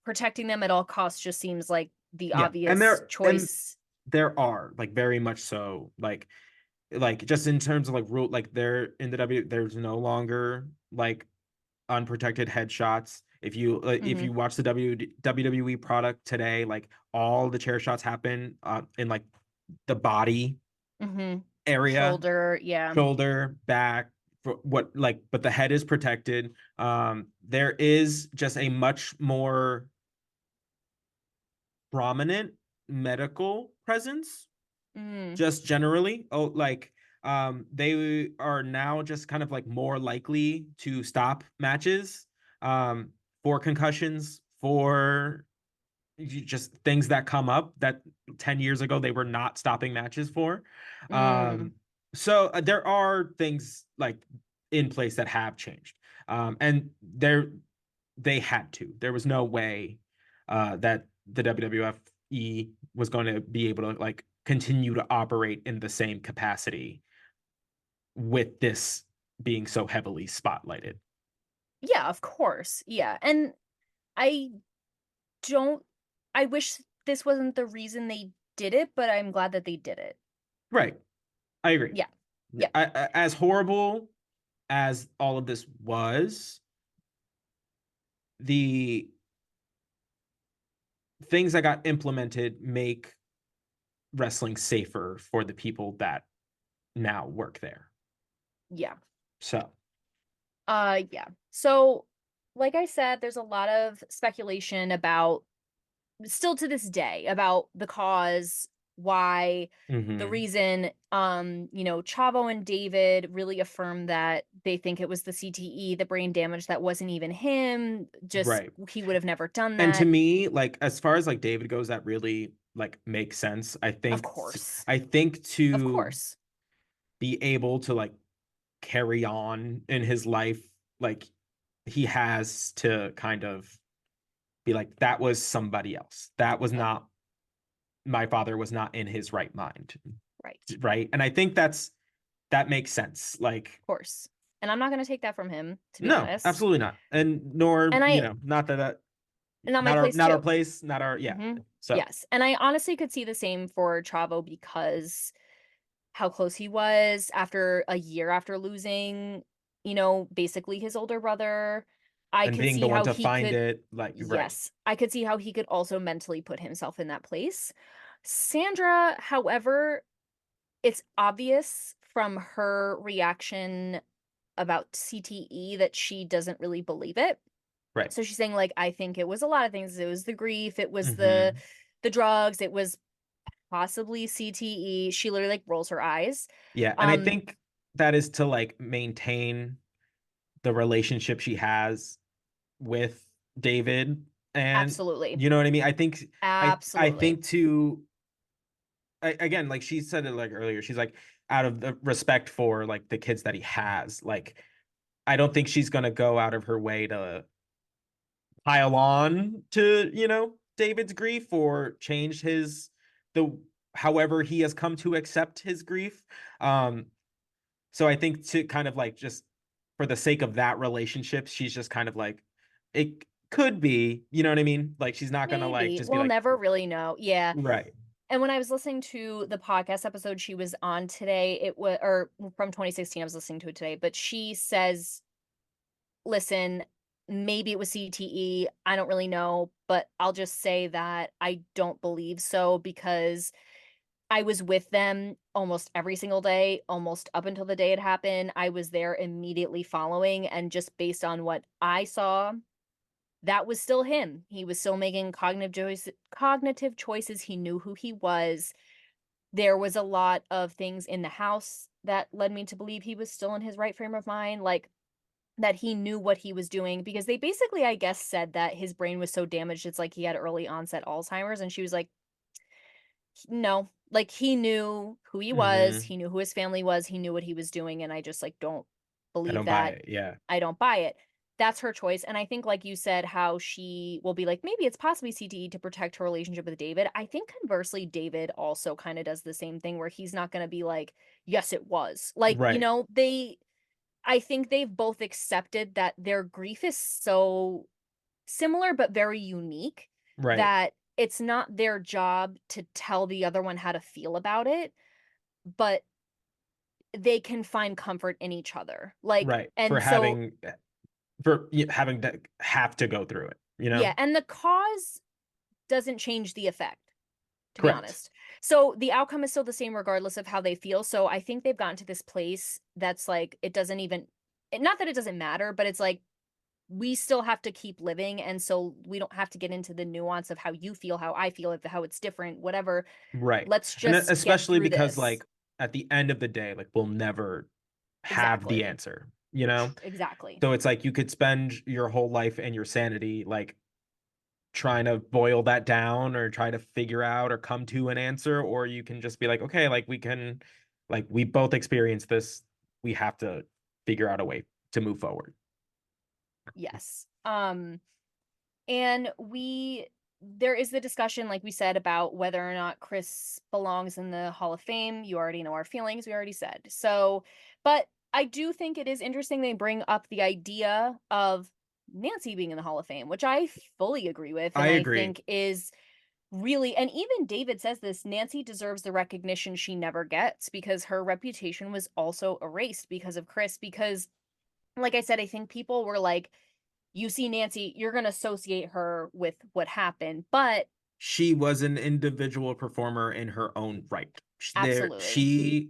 protecting them at all costs just seems like the
yeah
obvious
and
choice.
there are like very much so like just in terms of like rule like there in the W there's no longer like unprotected headshots If
Mhm.
you watch the WWE product today, like all the chair shots happen in like the body
Mhm.
area,
Shoulder, yeah.
shoulder, back, for what like, but the head is protected. There is just a much more prominent medical presence,
Mm.
just generally. Oh, like they are now just kind of like more likely to stop matches for concussions, for just things that come up that 10 years ago they were not stopping matches for.
Mm.
So there are things like in place that have changed. And they had to. There was no way that the WWFE was going to be able to like continue to operate in the same capacity with this being so heavily spotlighted.
Yeah, of course. Yeah. And I don't I wish this wasn't the reason they did it, but I'm glad that they did it.
Right. I agree.
Yeah. Yeah.
As horrible as all of this was, the things that got implemented make wrestling safer for the people that now work there.
Yeah.
So,
Yeah. So, like I said, there's a lot of speculation about still to this day about the cause, why, the
mhm,
reason. Chavo and David really affirm that they think it was the CTE, the brain damage that wasn't even him, just
right.
he would have never done
And to
that.
me, like as far as like David goes, that really like makes sense.
Of course.
I think
Of
to
course.
be able to like carry on in his life, like he has to kind of be like that was somebody else. That was
Of
not my father was not in his right mind,
right.
right? And I think that makes sense. Like,
Of course. And I'm not going to take that from him, to be
no,
honest.
absolutely not. And nor,
And I
not that
not my place
not our
too.
place, not our yeah.
Hmm.
So,
Yes. And I honestly could see the same for Chavo because how close he was after a year after losing, basically his older brother. I
and
could
being the
see
one
how
to
he
find
could,
it, like right,
yes, I could see how he could also mentally put himself in that place. Sandra, however, it's obvious from her reaction about CTE that she doesn't really believe it.
right.
So she's saying like I think it was a lot of things. It was the grief, it was the
Hmm.
the drugs, it was possibly CTE. She literally like rolls her eyes.
Yeah, and I
Um
think that is to like maintain the relationship she has with David, and
Absolutely.
you know what I mean. I
Absolutely.
think to again, like she said it like earlier, she's like out of the respect for like the kids that he has, like I don't think she's gonna go out of her way to pile on to, David's grief or change the however he has come to accept his grief. Um, so I think to kind of like just for the sake of that relationship, she's just kind of like it could be, you know what I mean? Like she's not gonna like
Maybe.
just be
We'll
like
never really know. Yeah.
right.
And when I was listening to the podcast episode she was on today, it was or from 2016, I was listening to it today, but she says, "Listen, maybe it was CTE. I don't really know, but I'll just say that I don't believe so because I was with them almost every single day, almost up until the day it happened. I was there immediately following, and just based on what I saw, that was still him. He was still making cognitive choices. He knew who he was. There was a lot of things in the house that led me to believe he was still in his right frame of mind, like that he knew what he was doing because they basically, I guess, said that his brain was so damaged it's like he had early onset Alzheimer's, and she was like, "No, like he knew who he was,
Hmm.
he knew who his family was, he knew what he was doing, and I just like don't
I
believe
don't buy
that.
it. Yeah.
I don't buy it." That's her choice, and I think like you said how she will be like, maybe it's possibly CTE to protect her relationship with David. I think conversely, David also kind of does the same thing where he's not going to be like, "Yes, it was." Like,
Right.
I think they've both accepted that their grief is so similar but very unique
Right.
that it's not their job to tell the other one how to feel about it, but they can find comfort in each other. Like,
Right. For
and so
having for having to have to go through it, you know?
Yeah, and the cause doesn't change the effect, to be
Correct.
honest. So the outcome is still the same regardless of how they feel. So I think they've gotten to this place that's like it doesn't even not that it doesn't matter, but it's like we still have to keep living, and so we don't have to get into the nuance of how you feel, how I feel, if how it's different, whatever.
Right.
Let's
And
just get
especially
through
because
this.
like at the end of the day, like we'll never have the
Exactly.
answer, you know?
Exactly.
So it's like you could spend your whole life and your sanity like trying to boil that down or try to figure out or come to an answer, or you can just be like, okay, like we can, like we both experience this. We have to figure out a way to move forward.
Yes. And there is the discussion, like we said, about whether or not Chris belongs in the Hall of Fame. You already know our feelings, we already said. So, but I do think it is interesting they bring up the idea of Nancy being in the Hall of Fame, which I fully agree with
I
and I
agree.
think is really, and even David says this, Nancy deserves the recognition she never gets because her reputation was also erased because of Chris because like I said, I think people were like, you see Nancy, you're going to associate her with what happened. But
She was an individual performer in her own right.
absolutely.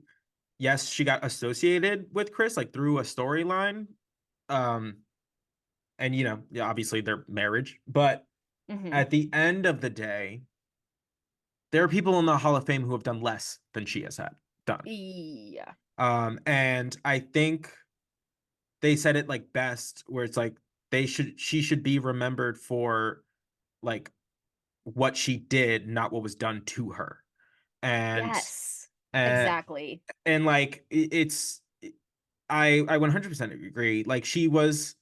Yes, she got associated with Chris like through a storyline. Um, and yeah, obviously their marriage, but
Hmm.
at the end of the day, there are people in the Hall of Fame who have done less than she has had done.
Yeah.
And I think they said it like best, where it's like she should be remembered for like what she did, not what was done to her. And
Yes.
and
Exactly.
and like it's I 100% agree. Like she was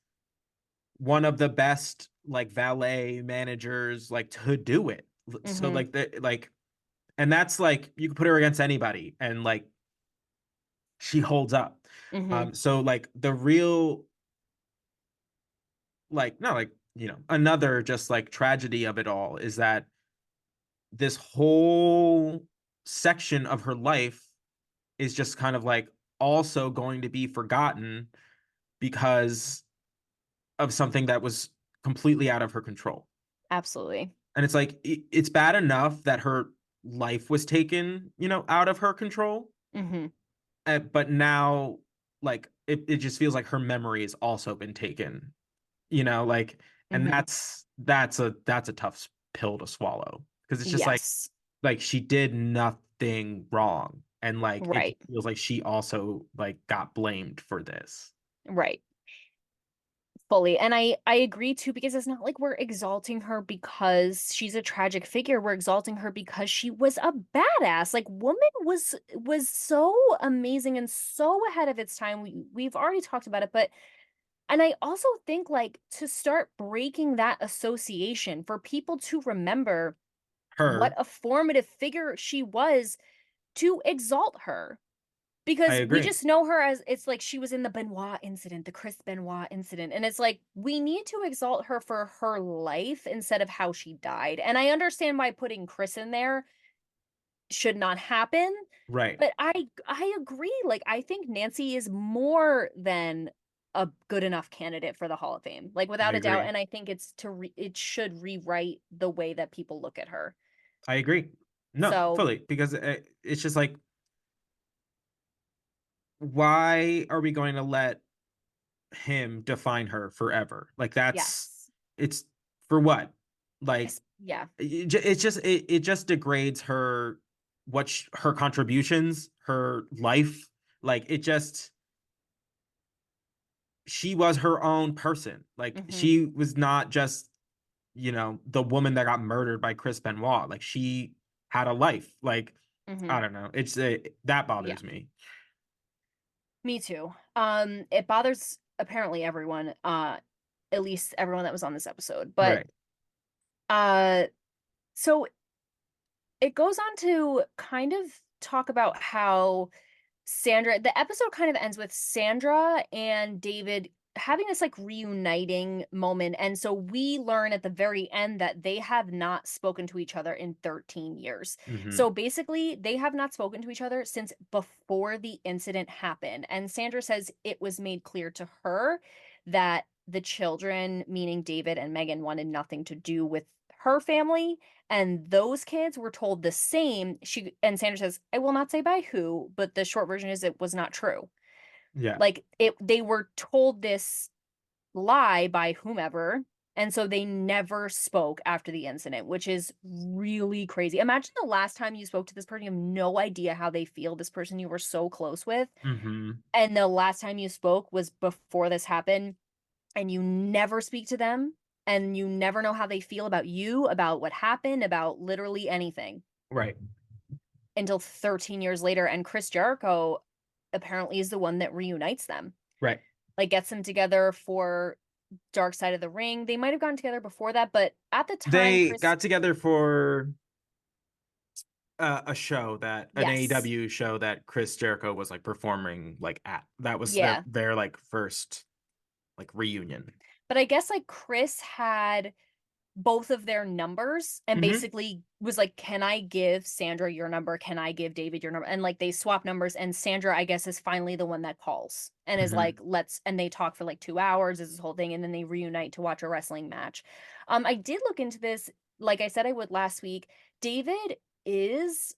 one of the best like valet managers like to do it. So
Hmm.
and that's like you can put her against anybody and like she holds up.
Hmm.
So like the real like no like another just like tragedy of it all is that this whole section of her life is just kind of like also going to be forgotten because of something that was completely out of her control.
Absolutely.
And it's like it's bad enough that her life was taken, out of her control.
Hmm.
But now, like it just feels like her memory has also been taken. Like, and
Hmm.
that's a tough pill to swallow because it's just
Yes.
like she did nothing wrong, and like it
Right.
feels like she also like got blamed for this.
Right. Fully. And I agree too, because it's not like we're exalting her because she's a tragic figure. We're exalting her because she was a badass. Like woman was so amazing and so ahead of its time. We've already talked about it, but and I also think like to start breaking that association for people to remember what
Her,
a formative figure she was to exalt her.
I
Because we
agree.
just know her as it's like she was in the Benoit incident, the Chris Benoit incident. And it's like we need to exalt her for her life instead of how she died. And I understand why putting Chris in there should not happen,
Right.
but I agree. Like I think Nancy is more than a good enough candidate for the Hall of Fame. Like
I
without a doubt,
agree.
and I think it should rewrite the way that people look at her.
I agree. No,
So,
fully, because it's just like, why are we going to let him define her forever? Like
yes.
it's for what? Like
Yeah.
it just degrades her, her contributions, her life. Like it just she was her own person. Like
Mhm.
she was not just, the woman that got murdered by Chris Benoit. Like she had a life. Like I
Mhm.
don't know. It's that
Yeah.
bothers me.
Me too. It bothers apparently everyone, at least everyone that was on this episode. But
Right.
uh so it goes on to kind of talk about how the episode kind of ends with Sandra and David having this like reuniting moment. And so we learn at the very end that they have not spoken to each other in 13 years.
Hmm.
So basically, they have not spoken to each other since before the incident happened. And Sandra says it was made clear to her that the children, meaning David and Megan, wanted nothing to do with her family, and those kids were told the same. And Sandra says, "I will not say by who, but the short version is it was not true."
Yeah.
Like they were told this lie by whomever, and so they never spoke after the incident, which is really crazy. Imagine the last time you spoke to this person, you have no idea how they feel, this person you were so close with,
Mhm.
and the last time you spoke was before this happened, and you never speak to them, and you never know how they feel about you, about what happened, about literally anything
Right.
until 13 years later. And Chris Jericho apparently is the one that reunites them,
Right.
like gets them together for Dark Side of the Ring. They might have gotten together before that, but at the time,
They
Chris,
got together for a show that an
yes,
AEW show that Chris Jericho was like performing like at. That was
yeah.
their like first like reunion.
But I guess like Chris had both of their numbers and
Mhm.
basically was like, "Can I give Sandra your number? Can I give David your number?" And like they swap numbers, and Sandra, I guess, is finally the one that calls and is
Mhm.
like, "Let's," and they talk for like 2 hours, is this whole thing, and then they reunite to watch a wrestling match. I did look into this, like I said I would last week. David is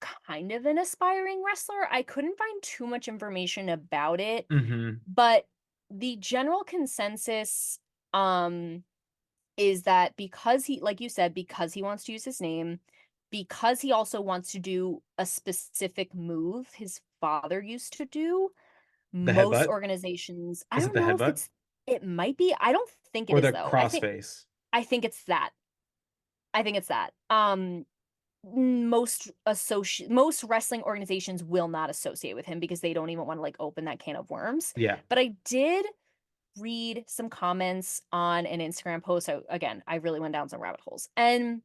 kind of an aspiring wrestler. I couldn't find too much information about it,
Mhm.
but the general consensus um is that because he, like you said, because he wants to use his name, because he also wants to do a specific move his father used to do,
The
most
headbutt?
organizations, I
Is it
don't
the
know if
headbutt
it might be. I don't think it
or
is
the
though.
crossface?
I think it's that. I think it's that. Most wrestling organizations will not associate with him because they don't even want to like open that can of worms.
Yeah.
But I did read some comments on an Instagram post. So again, I really went down some rabbit holes. And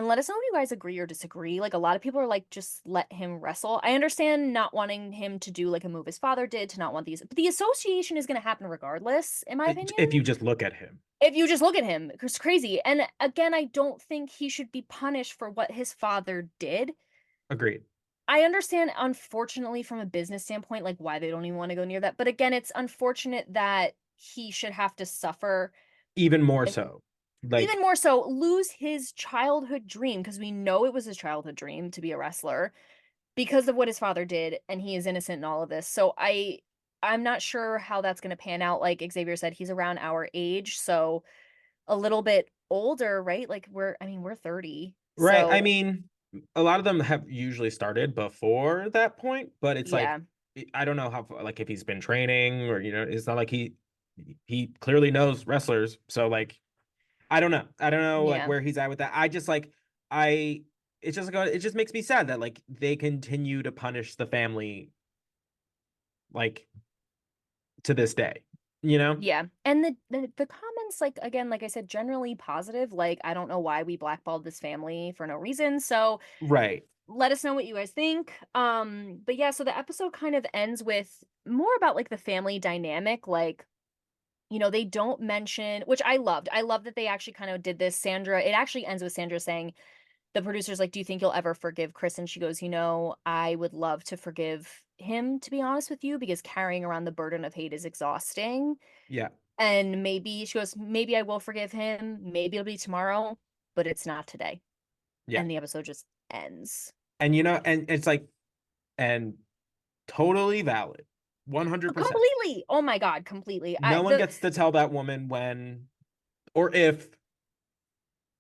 let us know if you guys agree or disagree. Like a lot of people are like, just let him wrestle. I understand not wanting him to do like a move his father did, to not want these, but the association is going to happen regardless, in my opinion.
If you just look at him.
If you just look at him, it's crazy. And again, I don't think he should be punished for what his father did.
Agreed.
I understand, unfortunately, from a business standpoint, like why they don't even want to go near that. But again, it's unfortunate that he should have to suffer
Even more
and
so. Like
even more so lose his childhood dream, because we know it was his childhood dream to be a wrestler because of what his father did, and he is innocent in all of this. So I'm not sure how that's going to pan out. Like Xavier said, he's around our age, so a little bit older, right? Like we're 30.
right. I
So,
mean, a lot of them have usually started before that point, but it's like
yeah.
I don't know how like if he's been training or it's not like he clearly knows wrestlers. So like I don't know. I don't know like
Yeah.
where he's at with that. I just like I it's just like it just makes me sad that like they continue to punish the family like to this day, you know?
Yeah. And the comments, like again, like I said, generally positive. Like I don't know why we blackballed this family for no reason. So
Right.
let us know what you guys think. But yeah, so the episode kind of ends with more about like the family dynamic. Like, they don't mention, which I loved. I love that they actually kind of did this. Sandra, it actually ends with Sandra saying, the producer's like, "Do you think you'll ever forgive Chris?" And she goes, "I would love to forgive him, to be honest with you, because carrying around the burden of hate is exhausting.
Yeah.
And maybe," she goes, "maybe I will forgive him. Maybe it'll be tomorrow, but it's not today."
Yeah.
And the episode just ends.
And and it's like and totally valid. 100%.
Completely. Oh my God, completely.
No one gets to tell that woman when or if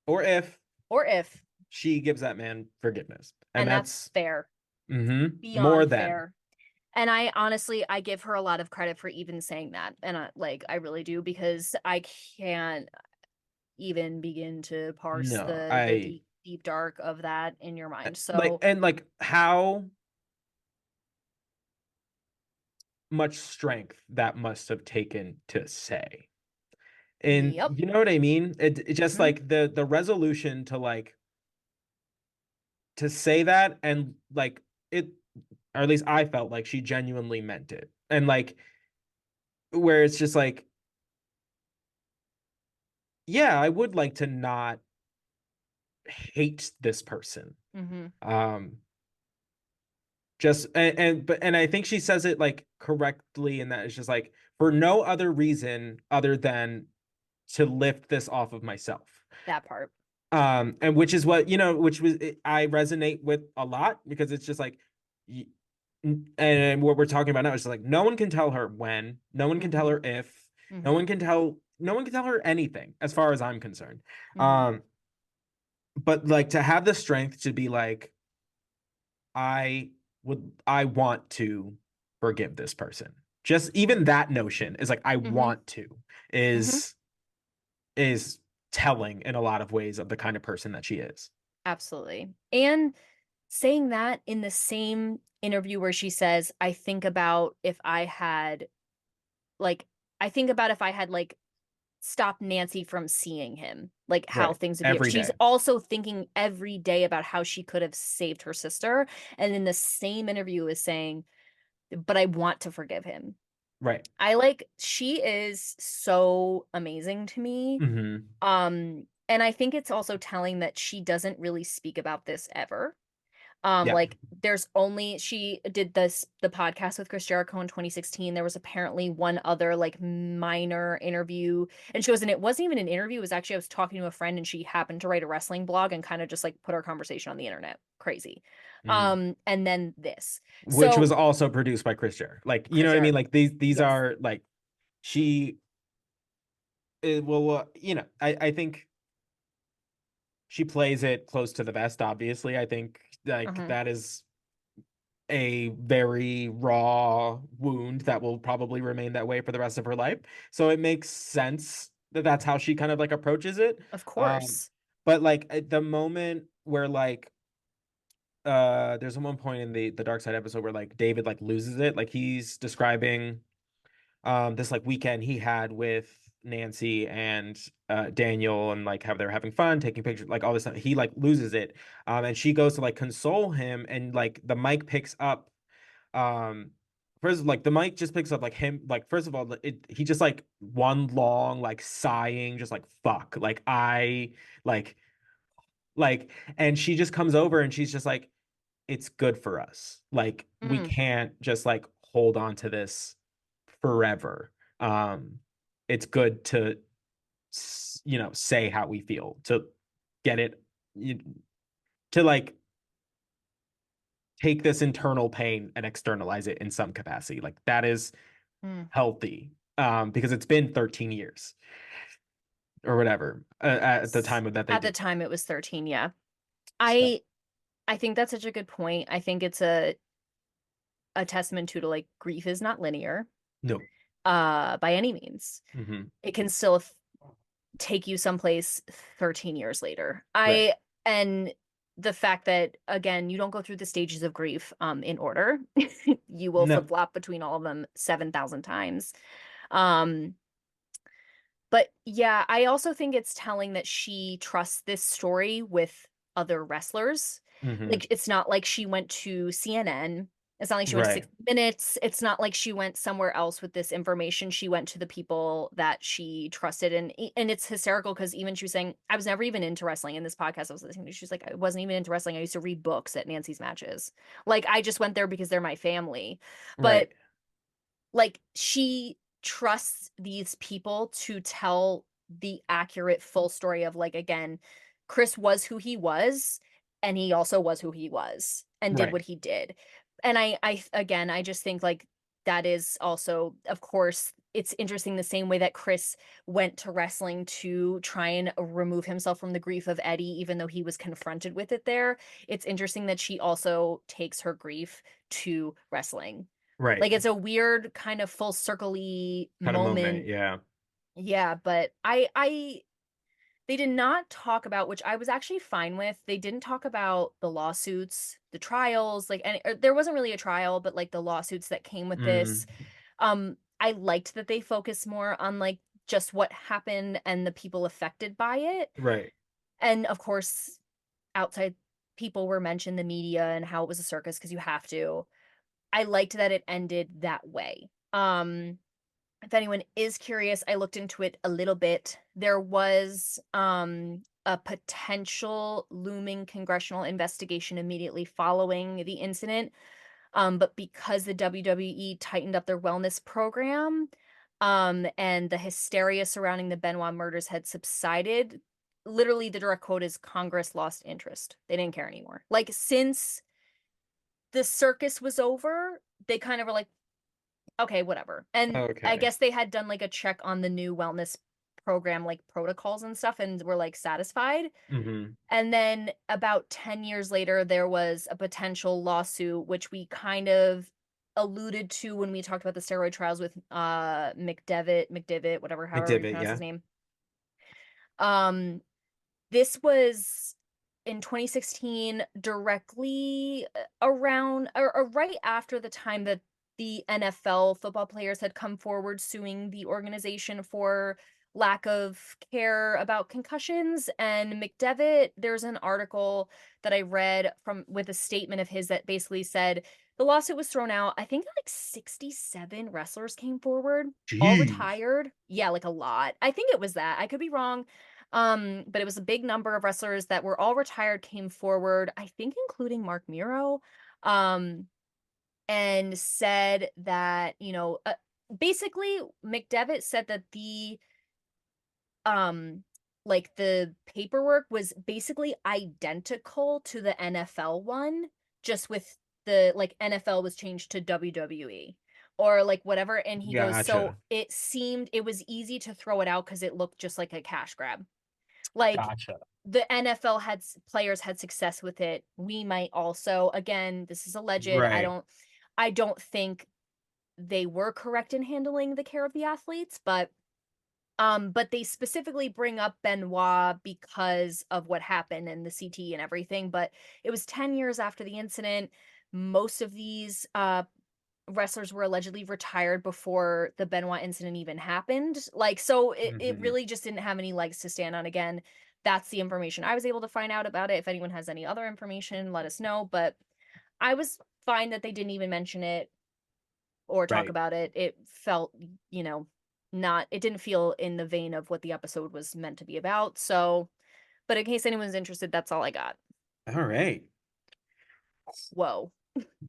or if
Or if,
she gives that man forgiveness. And
and that's
that's
fair,
more
beyond
than.
fair. And I honestly, I give her a lot of credit for even saying that. And I really do, because I can't even begin to parse
No,
the
I
deep dark of that in your mind.
like
So,
and like how much strength that must have taken to say. And
yep.
you know what I mean? It just
Hmm.
like the resolution to like to say that and like it or at least I felt like she genuinely meant it. And like where it's just like yeah, I would like to not hate this person.
Hmm.
Um Just and I think she says it like correctly in that it's just like for no other reason other than to lift this off of myself.
That part.
And which is what, which was I resonate with a lot because it's just like and what we're talking about now is just like no one can tell her when, no one can tell
Mhm.
her if,
Mhm.
no one can tell her anything as far as I'm concerned.
Mhm.
Um, but like to have the strength to be like, I want to forgive this person. Just even that notion is like I
Mhm.
want to
Mhm.
is is telling in a lot of ways of the kind of person that she is.
Absolutely. And saying that in the same interview where she says, "I think about if I had like I think about if I had like stopped Nancy from seeing him, like how
Right.
things would be."
Every
She's
day.
also thinking every day about how she could have saved her sister. And in the same interview is saying, "But I want to forgive him."
Right.
She is so amazing to me.
Hmm.
And I think it's also telling that she doesn't really speak about this ever.
Yeah.
Like there's only she did the podcast with Chris Jericho in 2016. There was apparently one other like minor interview, and she goes, and it wasn't even an interview. It was actually I was talking to a friend, and she happened to write a wrestling blog and kind of just like put our conversation on the internet. Crazy.
Hmm.
And then this.
Which was
So
also produced by Chris Jer. Like, you know
Chris
what I mean?
Jericho,
Like these
yes,
are like she well, I think she plays it close to the vest, obviously. I think like
uh-huh,
that is a very raw wound that will probably remain that way for the rest of her life. So it makes sense that that's how she kind of like approaches it.
of
Um,
course.
but like at the moment where like there's one point in the Dark Side episode where like David like loses it, like he's describing this like weekend he had with Nancy and Daniel and like how they're having fun, taking pictures, like all this stuff. He like loses it. And she goes to like console him and like the mic picks up first like the mic just picks up like him like first of all he just like one long like sighing just like fuck like I like like and she just comes over and she's just like it's good for us. Like we
Mm,
can't just like hold on to this forever. It's good to say how we feel, to get it you, to like take this internal pain and externalize it in some capacity. Like that is
mm.
healthy. Because it's been 13 years or whatever at the time of that they
At the
did.
time it was 13, yeah.
So
I I think that's such a good point. I think it's a testament to like grief is not linear
no.
by any means.
Hmm.
It can still take you someplace 13 years later.
Right.
I and the fact that again, you don't go through the stages of grief in order. You will
No.
flip-flop between all of them 7,000 times. Um but yeah, I also think it's telling that she trusts this story with other wrestlers.
Hmm.
Like, it's not like she went to CNN. It's not like she went to
Right.
60 Minutes. It's not like she went somewhere else with this information. She went to the people that she trusted. And it's hysterical because even she was saying, I was never even into wrestling. In this podcast I was listening to, she was like, I wasn't even into wrestling. I used to read books at Nancy's matches. Like, I just went there because they're my family.
Right.
But like she trusts these people to tell the accurate full story of like again Chris was who he was and he also was who he was and did
Right.
what he did. And I again I just think like that is also of course it's interesting the same way that Chris went to wrestling to try and remove himself from the grief of Eddie even though he was confronted with it there. It's interesting that she also takes her grief to wrestling.
Right.
Like, it's a weird kind of full circle-y
Kind of moment.
moment.
Yeah.
Yeah, but I they did not talk about, which I was actually fine with. They didn't talk about the lawsuits, the trials, like any there wasn't really a trial, but like the lawsuits that came with this.
Mm,
I liked that they focused more on like just what happened and the people affected by it.
right.
And of course, outside people were mentioned, the media and how it was a circus because you have to. I liked that it ended that way. If anyone is curious, I looked into it a little bit. There was a potential looming congressional investigation immediately following the incident. But because the WWE tightened up their wellness program, and the hysteria surrounding the Benoit murders had subsided, literally the direct quote is Congress lost interest. They didn't care anymore. Like, since the circus was over, they kind of were like, okay, whatever. And I
Okay.
guess they had done like a check on the new wellness program, like protocols and stuff, and were like satisfied.
Mm-hmm.
And then about 10 years later, there was a potential lawsuit, which we kind of alluded to when we talked about the steroid trials with McDevitt, whatever, however you
McDivitt,
pronounce
yeah.
his name. Um, this was in 2016, directly around or right after the time that the NFL football players had come forward suing the organization for lack of care about concussions. And McDevitt, there's an article that I read from with a statement of his that basically said the lawsuit was thrown out. I think like 67 wrestlers came forward, all
Jeez.
retired. Yeah, like a lot. I think it was that. I could be wrong. But it was a big number of wrestlers that were all retired came forward, I think including Mark Miro, um, and said that, basically McDevitt said that um, the paperwork was basically identical to the NFL one, just with the like NFL was changed to WWE or like whatever. And he goes, so
Gotcha.
it was easy to throw it out because it looked just like a cash grab. Like,
Gotcha.
the NFL players had success with it. We might also. Again, this is alleged.
Right.
I don't think they were correct in handling the care of the athletes, but they specifically bring up Benoit because of what happened and the CT and everything. But it was 10 years after the incident. Most of these wrestlers were allegedly retired before the Benoit incident even happened. Like, so it
Mm-hmm.
really just didn't have any legs to stand on. Again, that's the information I was able to find out about it. If anyone has any other information, let us know. But I was fine that they didn't even mention it or talk
Right.
about it. It felt, you know, not, it didn't feel in the vein of what the episode was meant to be about. So, but in case anyone's interested, that's all I got.
All right.
Whoa.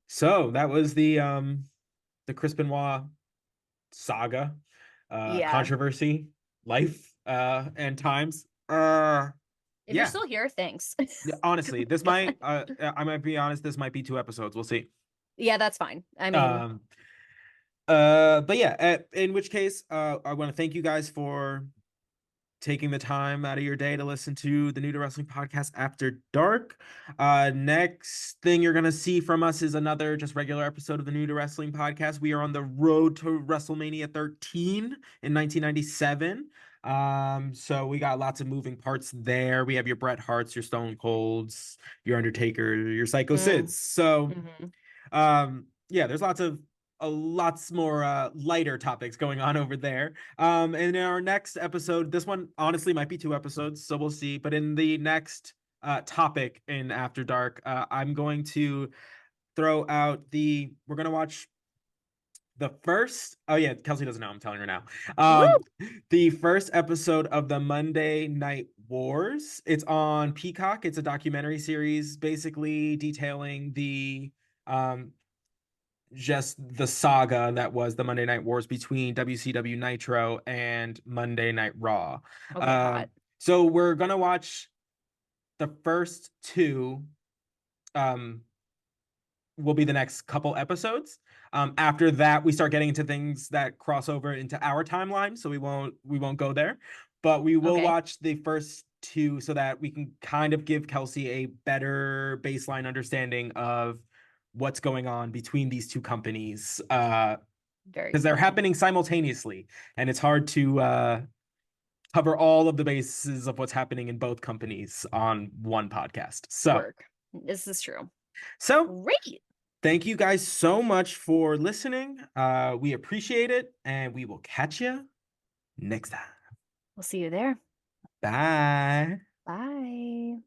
So that was the Chris Benoit saga,
Yeah.
controversy, life, and times.
If you're
Yeah.
still here, thanks.
Yeah, honestly, this might I might be honest, this might be 2 episodes. We'll see.
Yeah, that's fine. I mean,
Um but yeah, in which case, I want to thank you guys for taking the time out of your day to listen to the New to Wrestling podcast after dark. Next thing you're gonna see from us is another just regular episode of the New to Wrestling podcast. We are on the road to WrestleMania 13 in 1997. So we got lots of moving parts there. We have your Bret Harts, your Stone Colds, your Undertaker, your Psycho Sids.
mm,
So
mhm.
yeah, there's lots more lighter topics going on over there. And in our next episode, this one honestly might be 2 episodes, so we'll see. But in the next topic in After Dark, I'm going to throw out we're gonna watch the first. Oh yeah, Kelsey doesn't know. I'm telling her now.
Woo!
The first episode of the Monday Night Wars. It's on Peacock. It's a documentary series, basically detailing the um just the saga that was the Monday Night Wars between WCW Nitro and Monday Night Raw.
Okay, hot.
So we're gonna watch the first two. Um, will be the next couple episodes. After that, we start getting into things that cross over into our timeline, so we won't go there, but we will
Okay,
watch the first two so that we can kind of give Kelsey a better baseline understanding of what's going on between these two companies,
very
because they're
exciting.
happening simultaneously, and it's hard to cover all of the bases of what's happening in both companies on one podcast.
Work. This is true.
So
Great.
thank you guys so much for listening. We appreciate it, and we will catch you next time.
We'll see you there.
Bye.
Bye.